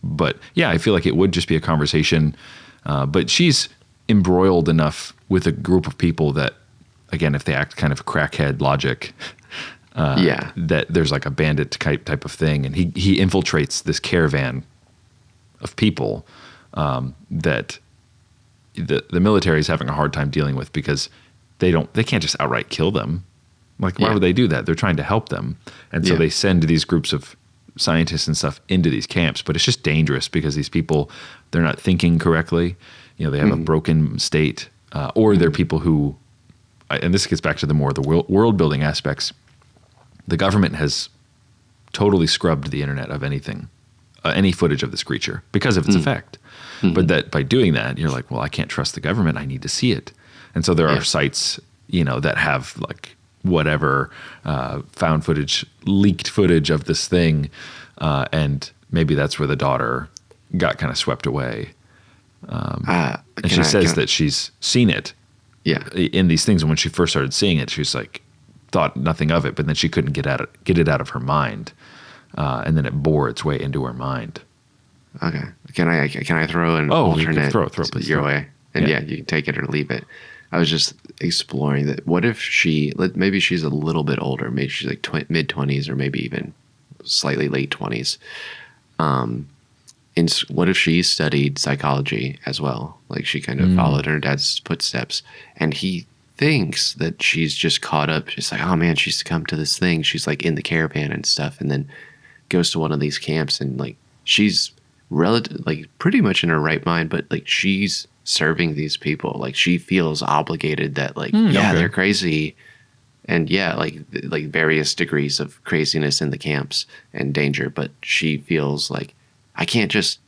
But yeah, I feel like it would just be a conversation. But she's embroiled enough with a group of people that, again, if they act kind of crackhead logic, that there's like a bandit type of thing, and he infiltrates this caravan of people that the military is having a hard time dealing with, because they can't just outright kill them. Like, why would they do that? They're trying to help them. And so they send these groups of scientists and stuff into these camps, but it's just dangerous because these people, they're not thinking correctly. You know, they have a broken state, or they're people who, and this gets back to the world building aspects. The government has totally scrubbed the internet of anything, any footage of this creature, because of its effect. But that by doing that, you're like, well, I can't trust the government. I need to see it. And so there are sites, that have like whatever found footage, leaked footage of this thing, and maybe that's where the daughter got kind of swept away. And she says that she's seen it in these things, and when she first started seeing it, she was like, thought nothing of it, but then she couldn't get it out of her mind, and then it bore its way into her mind. Okay, can I throw an alternate throw please, your way? And you can take it or leave it. I was just exploring that. What if maybe she's a little bit older, maybe she's like mid-20s, or maybe even slightly late 20s. And what if she studied psychology as well? Like, she kind of followed her dad's footsteps, and he thinks that she's just caught up. She's like, oh man, she's come to this thing. She's like in the caravan and stuff, and then goes to one of these camps, and like, she's pretty much in her right mind, but like, she's serving these people. Like, she feels obligated that like, they're crazy, and like various degrees of craziness in the camps and danger, but she feels like, I can't just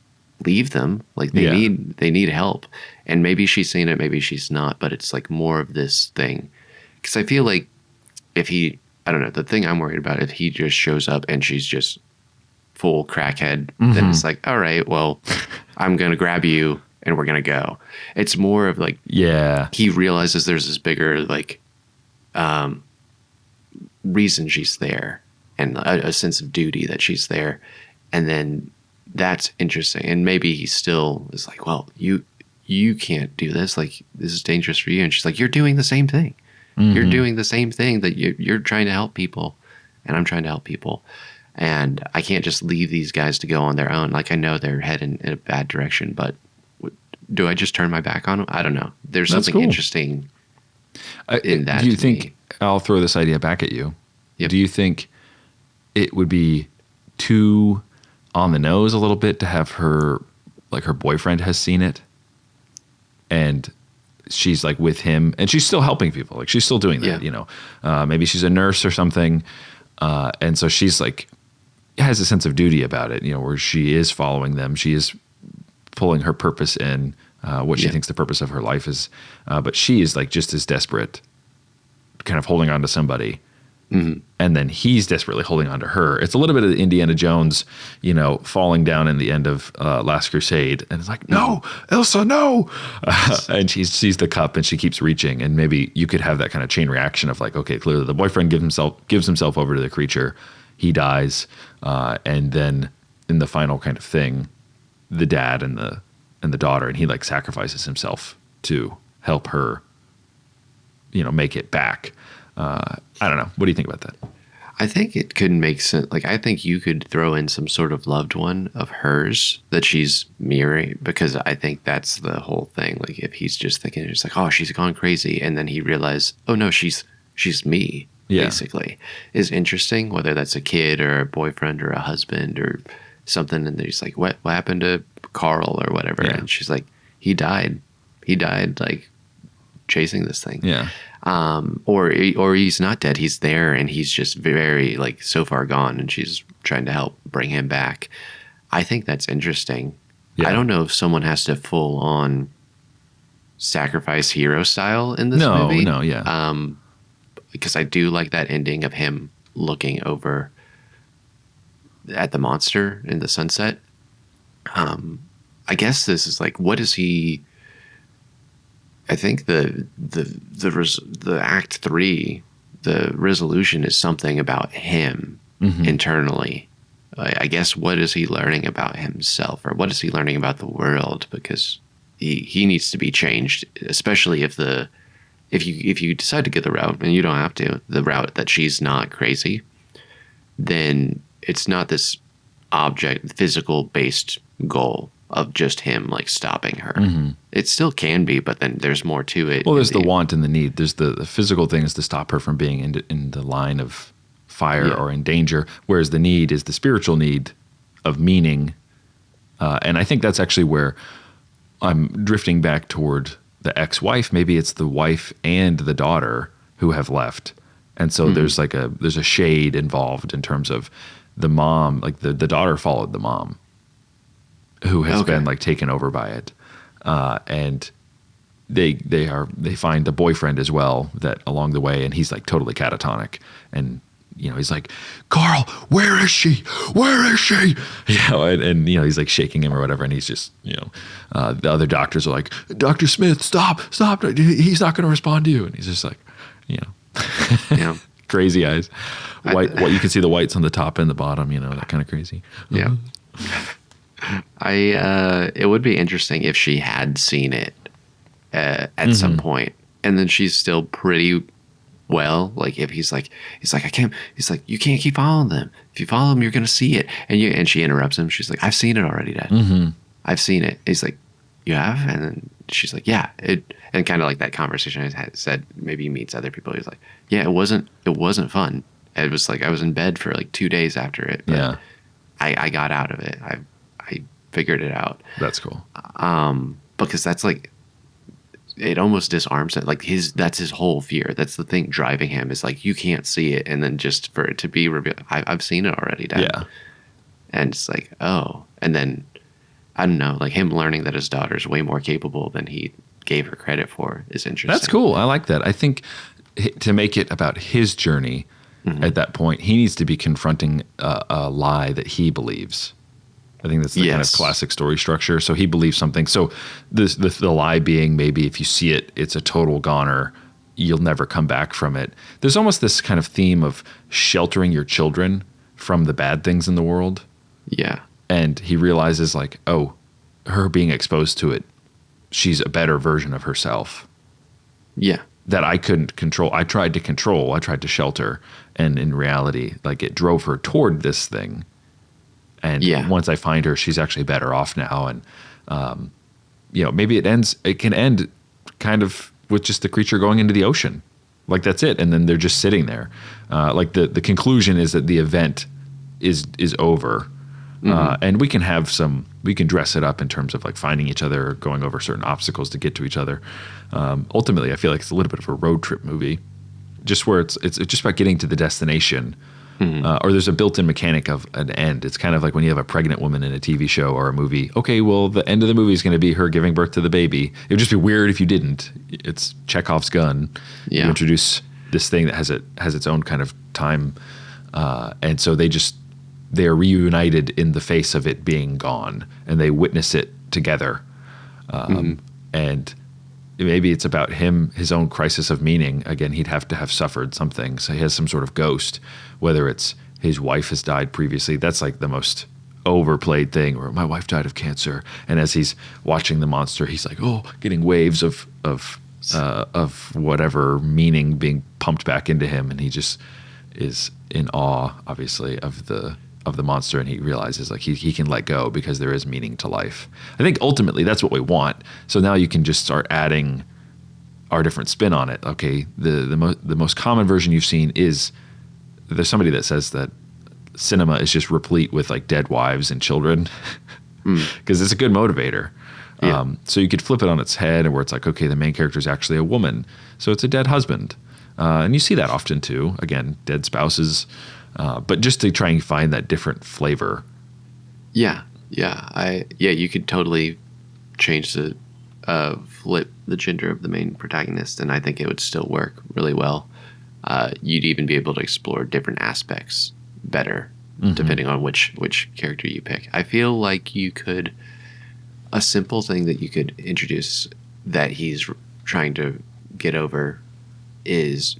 leave them. Like, they need help. And maybe she's seen it, maybe she's not, but it's like more of this thing. Because I feel like if he, I don't know, the thing I'm worried about, if he just shows up and she's just full crackhead, then it's like, all right, well, I'm gonna grab you and we're gonna go. It's more of like, he realizes there's this bigger like reason she's there, and a sense of duty that she's there, and then that's interesting. And maybe he still is like, well, you can't do this, like, this is dangerous for you. And she's like, you're doing the same thing. You're doing the same thing, that you're trying to help people, and I'm trying to help people. And I can't just leave these guys to go on their own. Like, I know they're heading in a bad direction, but do I just turn my back on them? I don't know. There's something interesting in that. Do you think, I'll throw this idea back at you. Yep. Do you think it would be too on the nose a little bit to have her, like, her boyfriend has seen it and she's like with him and she's still helping people? Like, she's still doing that, maybe she's a nurse or something. And so she's like, has a sense of duty about it, where she is following them. She is pulling her purpose in, what she thinks the purpose of her life is. But she is like just as desperate, kind of holding on to somebody. And then he's desperately holding on to her. It's a little bit of Indiana Jones, falling down in the end of Last Crusade. And it's like, no, Elsa, no. And she sees the cup and she keeps reaching. And maybe you could have that kind of chain reaction of like, okay, clearly the boyfriend gives himself over to the creature. He dies. And then in the final kind of thing, the dad and the daughter, and he like sacrifices himself to help her, make it back. I don't know. What do you think about that? I think it could make sense. Like, I think you could throw in some sort of loved one of hers that she's mirroring, because I think that's the whole thing. Like, if he's just thinking, it's like, oh, she's gone crazy. And then he realized, oh, no, she's me, basically, is interesting, whether that's a kid or a boyfriend or a husband or something. And he's like, what happened to Carl or whatever? Yeah. And she's like, he died, like, chasing this thing. Yeah. Or he's not dead. He's there and he's just very like so far gone, and she's trying to help bring him back. I think that's interesting. Yeah. I don't know if someone has to full on sacrifice hero style in this movie. No, yeah. Because I do like that ending of him looking over at the monster in the sunset. I guess this is like, what is he? I think the Act 3, the resolution is something about him internally. I guess, what is he learning about himself, or what is he learning about the world? Because he needs to be changed, especially if you decide to go the route, and you don't have to, the route that she's not crazy, then it's not this physical based goal of just him like stopping her. It still can be, but then there's more to it. Well, there's the want and the need. There's the physical thing is to stop her from being in the line of fire or in danger, whereas the need is the spiritual need of meaning. And I think that's actually where I'm drifting back toward the ex-wife. Maybe it's the wife and the daughter who have left. And so there's a shade involved in terms of the mom, like the daughter followed the mom, who has been like taken over by it. And they find the boyfriend as well that along the way, and he's like totally catatonic, and he's like, Carl, where is she? Where is she? And he's like shaking him or whatever, and he's just the other doctors are like, Dr. Smith, stop, he's not going to respond to you, and he's just like, crazy eyes, white. You can see the whites on the top and the bottom, that kind of crazy. Yeah. It would be interesting if she had seen it at some point, and then she's still pretty well. Like, if he's like, I can't. He's like, you can't keep following them. If you follow them, you're gonna see it. And she interrupts him. She's like, I've seen it already, Dad. I've seen it. He's like, you have? And then she's like, yeah. And kind of like that conversation I had said. Maybe he meets other people. He's like, yeah, it wasn't fun. It was like I was in bed for like 2 days after it. But I got out of it. I figured it out. That's cool. Because that's like, it almost disarms it. Like that's his whole fear. That's the thing driving him, is like, you can't see it. And then just for it to be revealed, I've seen it already, Dad. Yeah. And it's like, oh, and then I don't know, like him learning that his daughter's way more capable than he gave her credit for is interesting. That's cool. I like that. I think to make it about his journey at that point, he needs to be confronting a lie that he believes. I think that's the kind of classic story structure. So he believes something. So the lie being, maybe if you see it, it's a total goner. You'll never come back from it. There's almost this kind of theme of sheltering your children from the bad things in the world. Yeah. And he realizes like, oh, her being exposed to it, she's a better version of herself. Yeah. That I couldn't control. I tried to shelter. And in reality, like, it drove her toward this thing. And once I find her, she's actually better off now. And, maybe it can end kind of with just the creature going into the ocean. Like, that's it. And then they're just sitting there. Like the conclusion is that the event is over. And we can dress it up in terms of like finding each other or going over certain obstacles to get to each other. Ultimately, I feel like it's a little bit of a road trip movie, just where it's just about getting to the destination. Or there's a built-in mechanic of an end. It's kind of like when you have a pregnant woman in a TV show or a movie. Okay, well, the end of the movie is going to be her giving birth to the baby. It would just be weird if you didn't. It's Chekhov's gun. Yeah. You introduce this thing that has its own kind of time, and so they're reunited in the face of it being gone, and they witness it together. And maybe it's about his own crisis of meaning. Again, he'd have to have suffered something. So he has some sort of ghost, whether it's his wife has died previously. That's like the most overplayed thing, or my wife died of cancer. And as he's watching the monster, he's like, oh, getting waves of whatever meaning being pumped back into him. And he just is in awe, obviously, of the monster, and he realizes like he can let go because there is meaning to life. I think ultimately that's what we want. So now you can just start adding our different spin on it. Okay, the most common version you've seen is there's somebody that says that cinema is just replete with like dead wives and children because it's a good motivator. Yeah. So you could flip it on its head, and where it's like, okay, the main character is actually a woman, so it's a dead husband, and you see that often too. Again, dead spouses. But just to try and find that different flavor. Yeah. You could totally change flip the gender of the main protagonist, and I think it would still work really well. You'd even be able to explore different aspects better, depending on which character you pick. I feel like a simple thing that you could introduce that he's trying to get over is,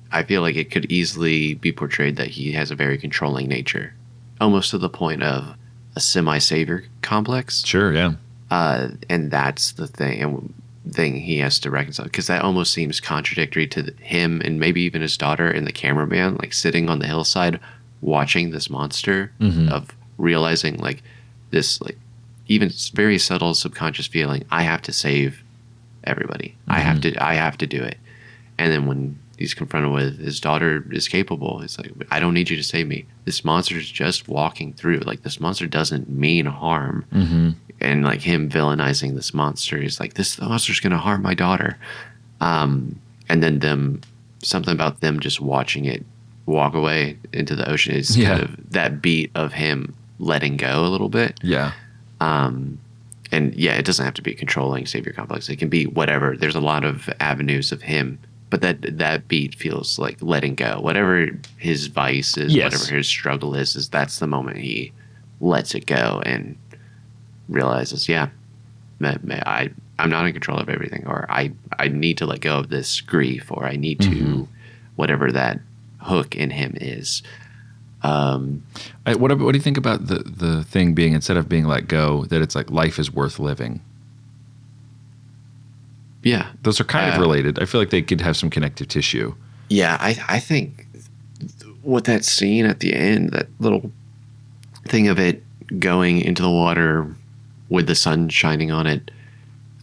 I feel like it could easily be portrayed that he has a very controlling nature, almost to the point of a semi-savior complex. Sure, yeah. And that's the thing he has to reconcile, because that almost seems contradictory to him and maybe even his daughter and the cameraman, like sitting on the hillside watching this monster, of realizing like this, like even very subtle subconscious feeling, I have to save everybody. I have to do it. And then when he's confronted with his daughter is capable, it's like, I don't need you to save me. This monster's just walking through. Like, this monster doesn't mean harm. And like him villainizing this monster, he's like, this monster's going to harm my daughter. And then something about them just watching it walk away into the ocean is kind of that beat of him letting go a little bit. Yeah. And yeah, it doesn't have to be controlling savior complex. It can be whatever. There's a lot of avenues of him, but that beat feels like letting go. Whatever his vice is, whatever his struggle is that's the moment he lets it go and realizes, I'm not in control of everything, or I need to let go of this grief, or I need to, whatever that hook in him is. What do you think about the thing being, instead of being let go, that it's like life is worth living? Yeah. Those are kind of related. I feel like they could have some connective tissue. Yeah, I think with that scene at the end, that little thing of it going into the water with the sun shining on it,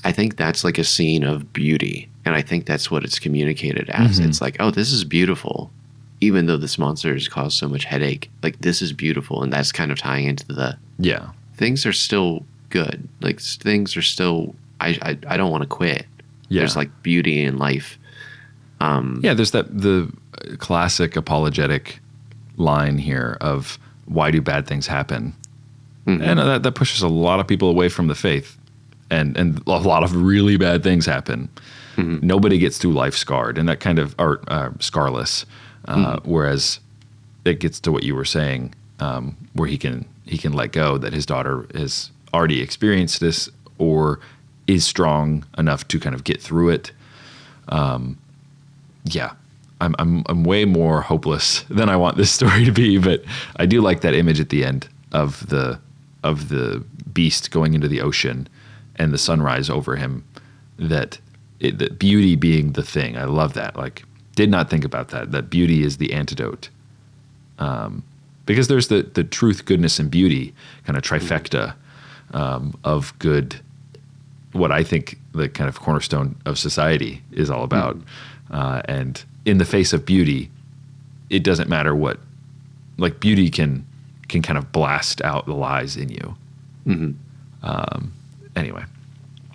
I think that's like a scene of beauty. And I think that's what it's communicated as. It's like, oh, this is beautiful. Even though this monster has caused so much headache, like, this is beautiful. And that's kind of tying into things are still good. Like, things are still, I don't want to quit. Yeah. There's like beauty in life. There's the classic apologetic line here of, why do bad things happen? And that pushes a lot of people away from the faith. And a lot of really bad things happen. Nobody gets through life scarred, and that kind of, or scarless. Whereas it gets to what you were saying, where he can let go, that his daughter has already experienced this, or is strong enough to kind of get through it. I'm way more hopeless than I want this story to be, but I do like that image at the end of the beast going into the ocean and the sunrise over him. That beauty being the thing. I love that. Like, did not think about that. That beauty is the antidote. Because there's the truth, goodness, and beauty kind of trifecta of good. What I think the kind of cornerstone of society is all about. And in the face of beauty, it doesn't matter what, like, beauty can kind of blast out the lies in you. Anyway.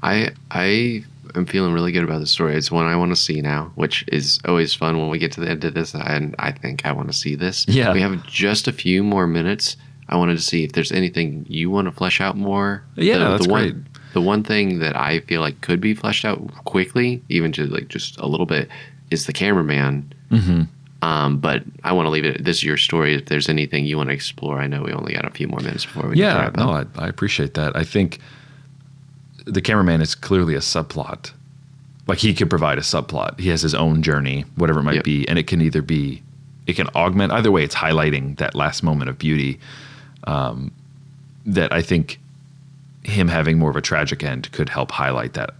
I I'm feeling really good about the story. It's one I want to see now, which is always fun when we get to the end of this. And I think I want to see this. Yeah. We have just a few more minutes. I wanted to see if there's anything you want to flesh out more. Yeah, that's great. The one thing that I feel like could be fleshed out quickly, even to like just a little bit, is the cameraman. But I want to leave it. This is your story. If there's anything you want to explore, I know we only got a few more minutes before we. Yeah, no, I appreciate that. I think the cameraman is clearly a subplot. Like he could provide a subplot. He has his own journey, whatever it might be, and it can augment. Either way, it's highlighting that last moment of beauty. That I think him having more of a tragic end could help highlight that.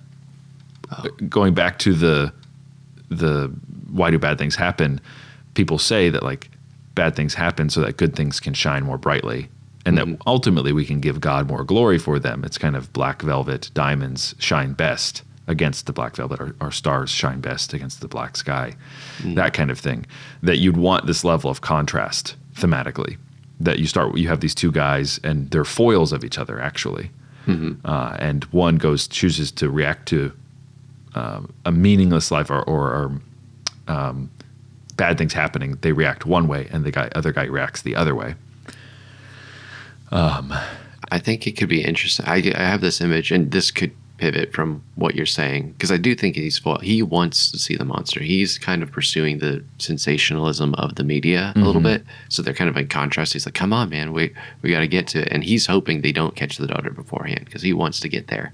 Going back to the why do bad things happen? People say that like bad things happen so that good things can shine more brightly, and that ultimately we can give God more glory for them. It's kind of black velvet, diamonds shine best against the black velvet, or stars shine best against the black sky, that kind of thing. That you'd want this level of contrast thematically. That you have these two guys and they're foils of each other actually, and one chooses to react to a meaningless life or bad things happening. They react one way, and the other guy reacts the other way. I think it could be interesting. I have this image, and this could pivot from what you're saying, because I do think he wants to see the monster. He's kind of pursuing the sensationalism of the media a little bit. So they're kind of in contrast. He's like, come on, man, we got to get to it. And he's hoping they don't catch the daughter beforehand because he wants to get there.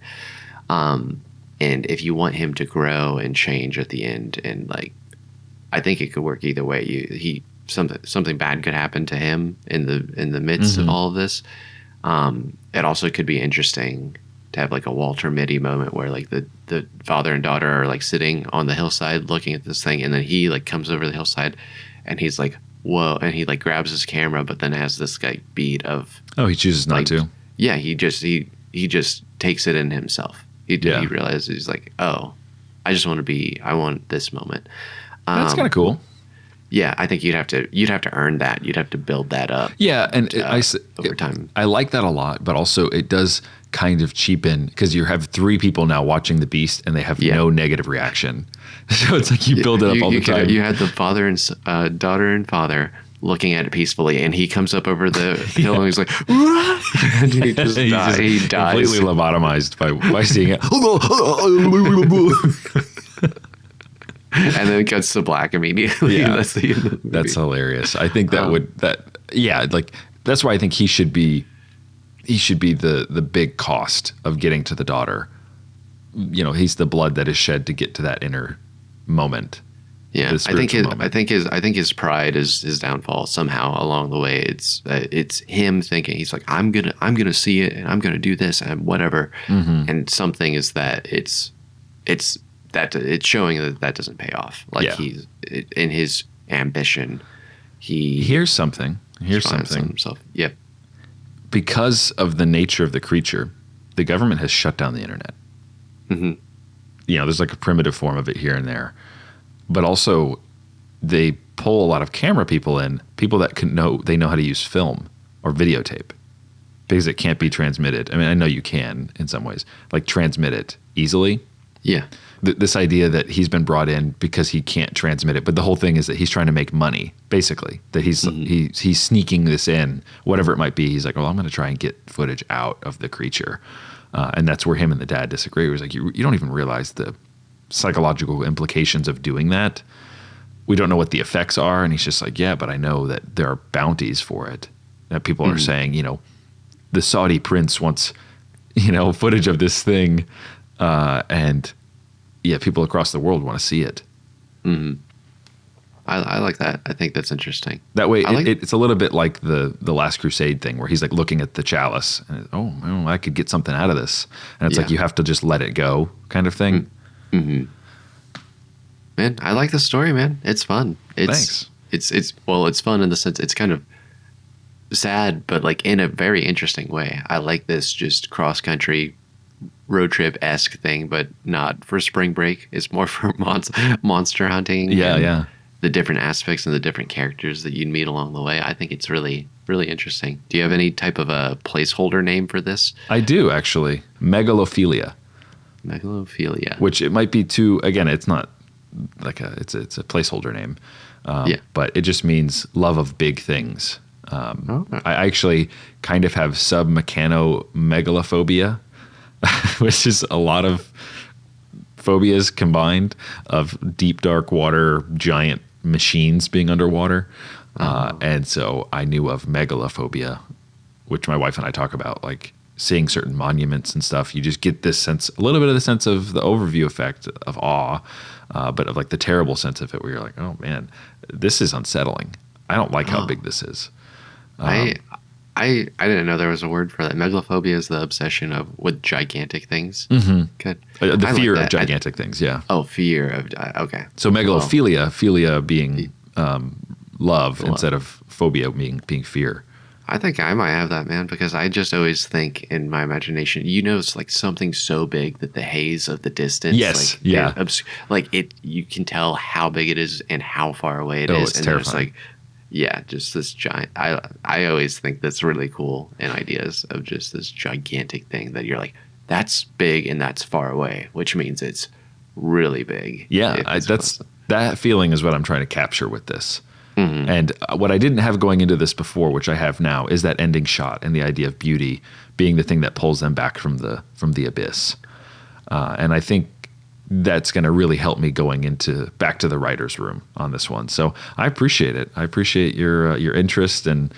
And if you want him to grow and change at the end, and like, I think it could work either way. Something bad could happen to him in the midst of all of this. It also could be interesting to have like a Walter Mitty moment where like the father and daughter are like sitting on the hillside looking at this thing, and then he like comes over the hillside and he's like, whoa, and he like grabs his camera, but then has this like beat of he chooses not to. Yeah, he just takes it in himself. He realizes, he's like, oh, I want this moment. That's kind of cool. Yeah, I think you'd have to earn that. You'd have to build that up. Yeah, and over time. I like that a lot, but also it does kind of cheapen, because you have three people now watching the beast and they have no negative reaction. So it's like you build it up all the time. You had the father and daughter and father looking at it peacefully, and he comes up over the hill and he's like, and he just dies. He dies. Completely lobotomized by seeing it. And then it cuts to black immediately. Yeah. That's the end of the movie. That's hilarious. I think that's why I think he should be the big cost of getting to the daughter. You know, he's the blood that is shed to get to that inner moment. Yeah, I think his pride is his downfall somehow along the way. It's him thinking, he's like, I'm gonna see it, and I'm gonna do this and whatever. And something is that it's showing that doesn't pay off. Like he's in his ambition. Here's something. Himself. Yep. Because of the nature of the creature, the government has shut down the internet. You know, there's like a primitive form of it here and there, but also they pull a lot of camera people that know how to use film or videotape, because it can't be transmitted. I mean, I know you can in some ways, like transmit it easily. Yeah. This idea that he's been brought in because he can't transmit it, but the whole thing is that he's trying to make money, basically. That he's sneaking this in, whatever it might be. He's like, well, I'm going to try and get footage out of the creature, and that's where him and the dad disagree. He was like, you don't even realize the psychological implications of doing that. We don't know what the effects are, and he's just like, yeah, but I know that there are bounties for it. That people are saying, you know, the Saudi prince wants, you know, footage of this thing, and yeah, people across the world want to see it. I like that. I think that's interesting. That way, it's a little bit like the Last Crusade thing, where he's like looking at the chalice, and I could get something out of this, and it's like you have to just let it go, kind of thing. Man, I like the story, man. It's fun. Thanks. It's fun in the sense it's kind of sad, but like in a very interesting way. I like this just cross country road trip-esque thing, but not for spring break. It's more for monster hunting. Yeah. The different aspects and the different characters that you'd meet along the way. I think it's really, really interesting. Do you have any type of a placeholder name for this? I do, actually. Megalophilia. Megalophilia. which it might be too. Again, it's not like it's a placeholder name, but it just means love of big things. I actually kind of have sub-mechano-megalophobia, which is a lot of phobias combined of deep, dark water, giant machines being underwater. And so I knew of megalophobia, which my wife and I talk about, like seeing certain monuments and stuff. You just get this sense, a little bit of the sense of the overview effect of awe, but of like the terrible sense of it where you're like, oh man, this is unsettling. I don't like how big this is. I didn't know there was a word for that. Megalophobia is the obsession with gigantic things. Mm-hmm. Good. The fear of gigantic things, yeah. Oh, fear of, okay. So megalophilia, philia being love instead of phobia being fear. I think I might have that, man, because I just always think in my imagination, it's like something so big that the haze of the distance. Yes, like, yeah. You can tell how big it is and how far away it is. It's and terrifying. Just this giant. I always think that's really cool in ideas of just this gigantic thing that you're like, that's big and that's far away, which means it's really big. Yeah, that feeling is what I'm trying to capture with this. Mm-hmm. And what I didn't have going into this before, which I have now, is that ending shot and the idea of beauty being the thing that pulls them back from the abyss. And I think that's going to really help me going back to the writer's room on this one. So I appreciate it. I appreciate your interest and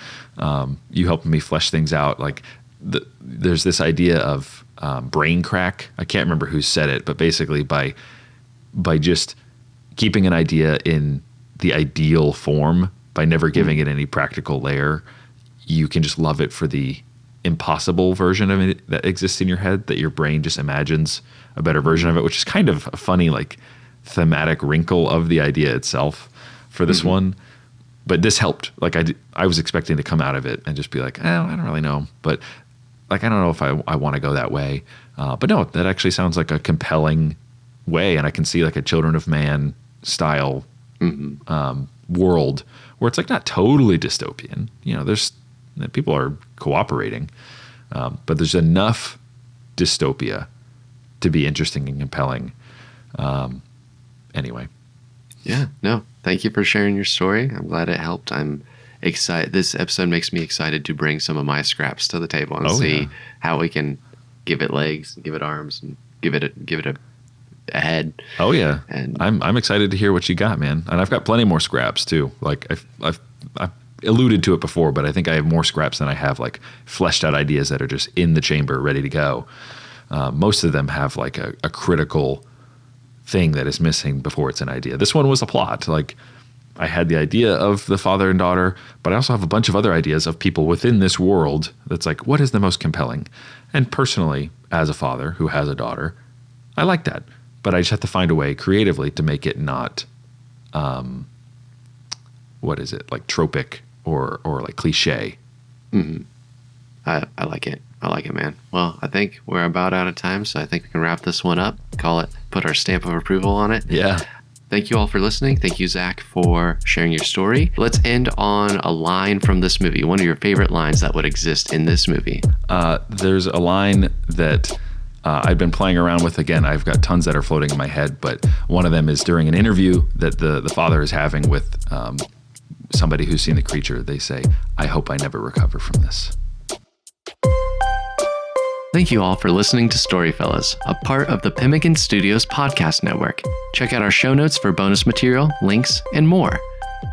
you helping me flesh things out. Like there's this idea of brain crack. I can't remember who said it, but basically by just keeping an idea in the ideal form, by never giving it any practical layer, you can just love it for the impossible version of it that exists in your head, that your brain just imagines a better version of it, which is kind of a funny like thematic wrinkle of the idea itself for this one. But this helped. Like I was expecting to come out of it and just be like, I don't really know, but like I don't know if I want to go that way. But no, that actually sounds like a compelling way, and I can see like a Children of Man style world where it's like not totally dystopian. There's people are cooperating, but there's enough dystopia to be interesting and compelling. Anyway. Yeah, no, thank you for sharing your story. I'm glad it helped. I'm excited. This episode makes me excited to bring some of my scraps to the table and see how we can give it legs, give it arms, and give it a head. Oh yeah, and I'm excited to hear what you got, man. And I've got plenty more scraps too. Like I've alluded to it before, but I think I have more scraps than I have like fleshed out ideas that are just in the chamber ready to go. Most of them have like a critical thing that is missing before it's an idea. This one was a plot. Like I had the idea of the father and daughter, but I also have a bunch of other ideas of people within this world that's like, what is the most compelling? And personally, as a father who has a daughter, I like that. But I just have to find a way creatively to make it not, what is it, like tropic or like cliche. Mm-hmm. I like it. I like it, man. Well, I think we're about out of time, so I think we can wrap this one up, put our stamp of approval on it. Yeah. Thank you all for listening. Thank you, Zach, for sharing your story. Let's end on a line from this movie, one of your favorite lines that would exist in this movie. There's a line that I've been playing around with. Again, I've got tons that are floating in my head, but one of them is during an interview that the father is having with somebody who's seen the creature. They say, "I hope I never recover from this." Thank you all for listening to StoryFellas, a part of the Pemmican Studios podcast network. Check out our show notes for bonus material, links, and more.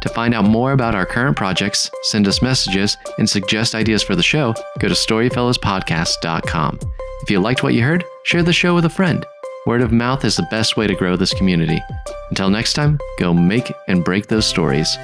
To find out more about our current projects, send us messages, and suggest ideas for the show, go to StoryFellasPodcast.com. If you liked what you heard, share the show with a friend. Word of mouth is the best way to grow this community. Until next time, go make and break those stories.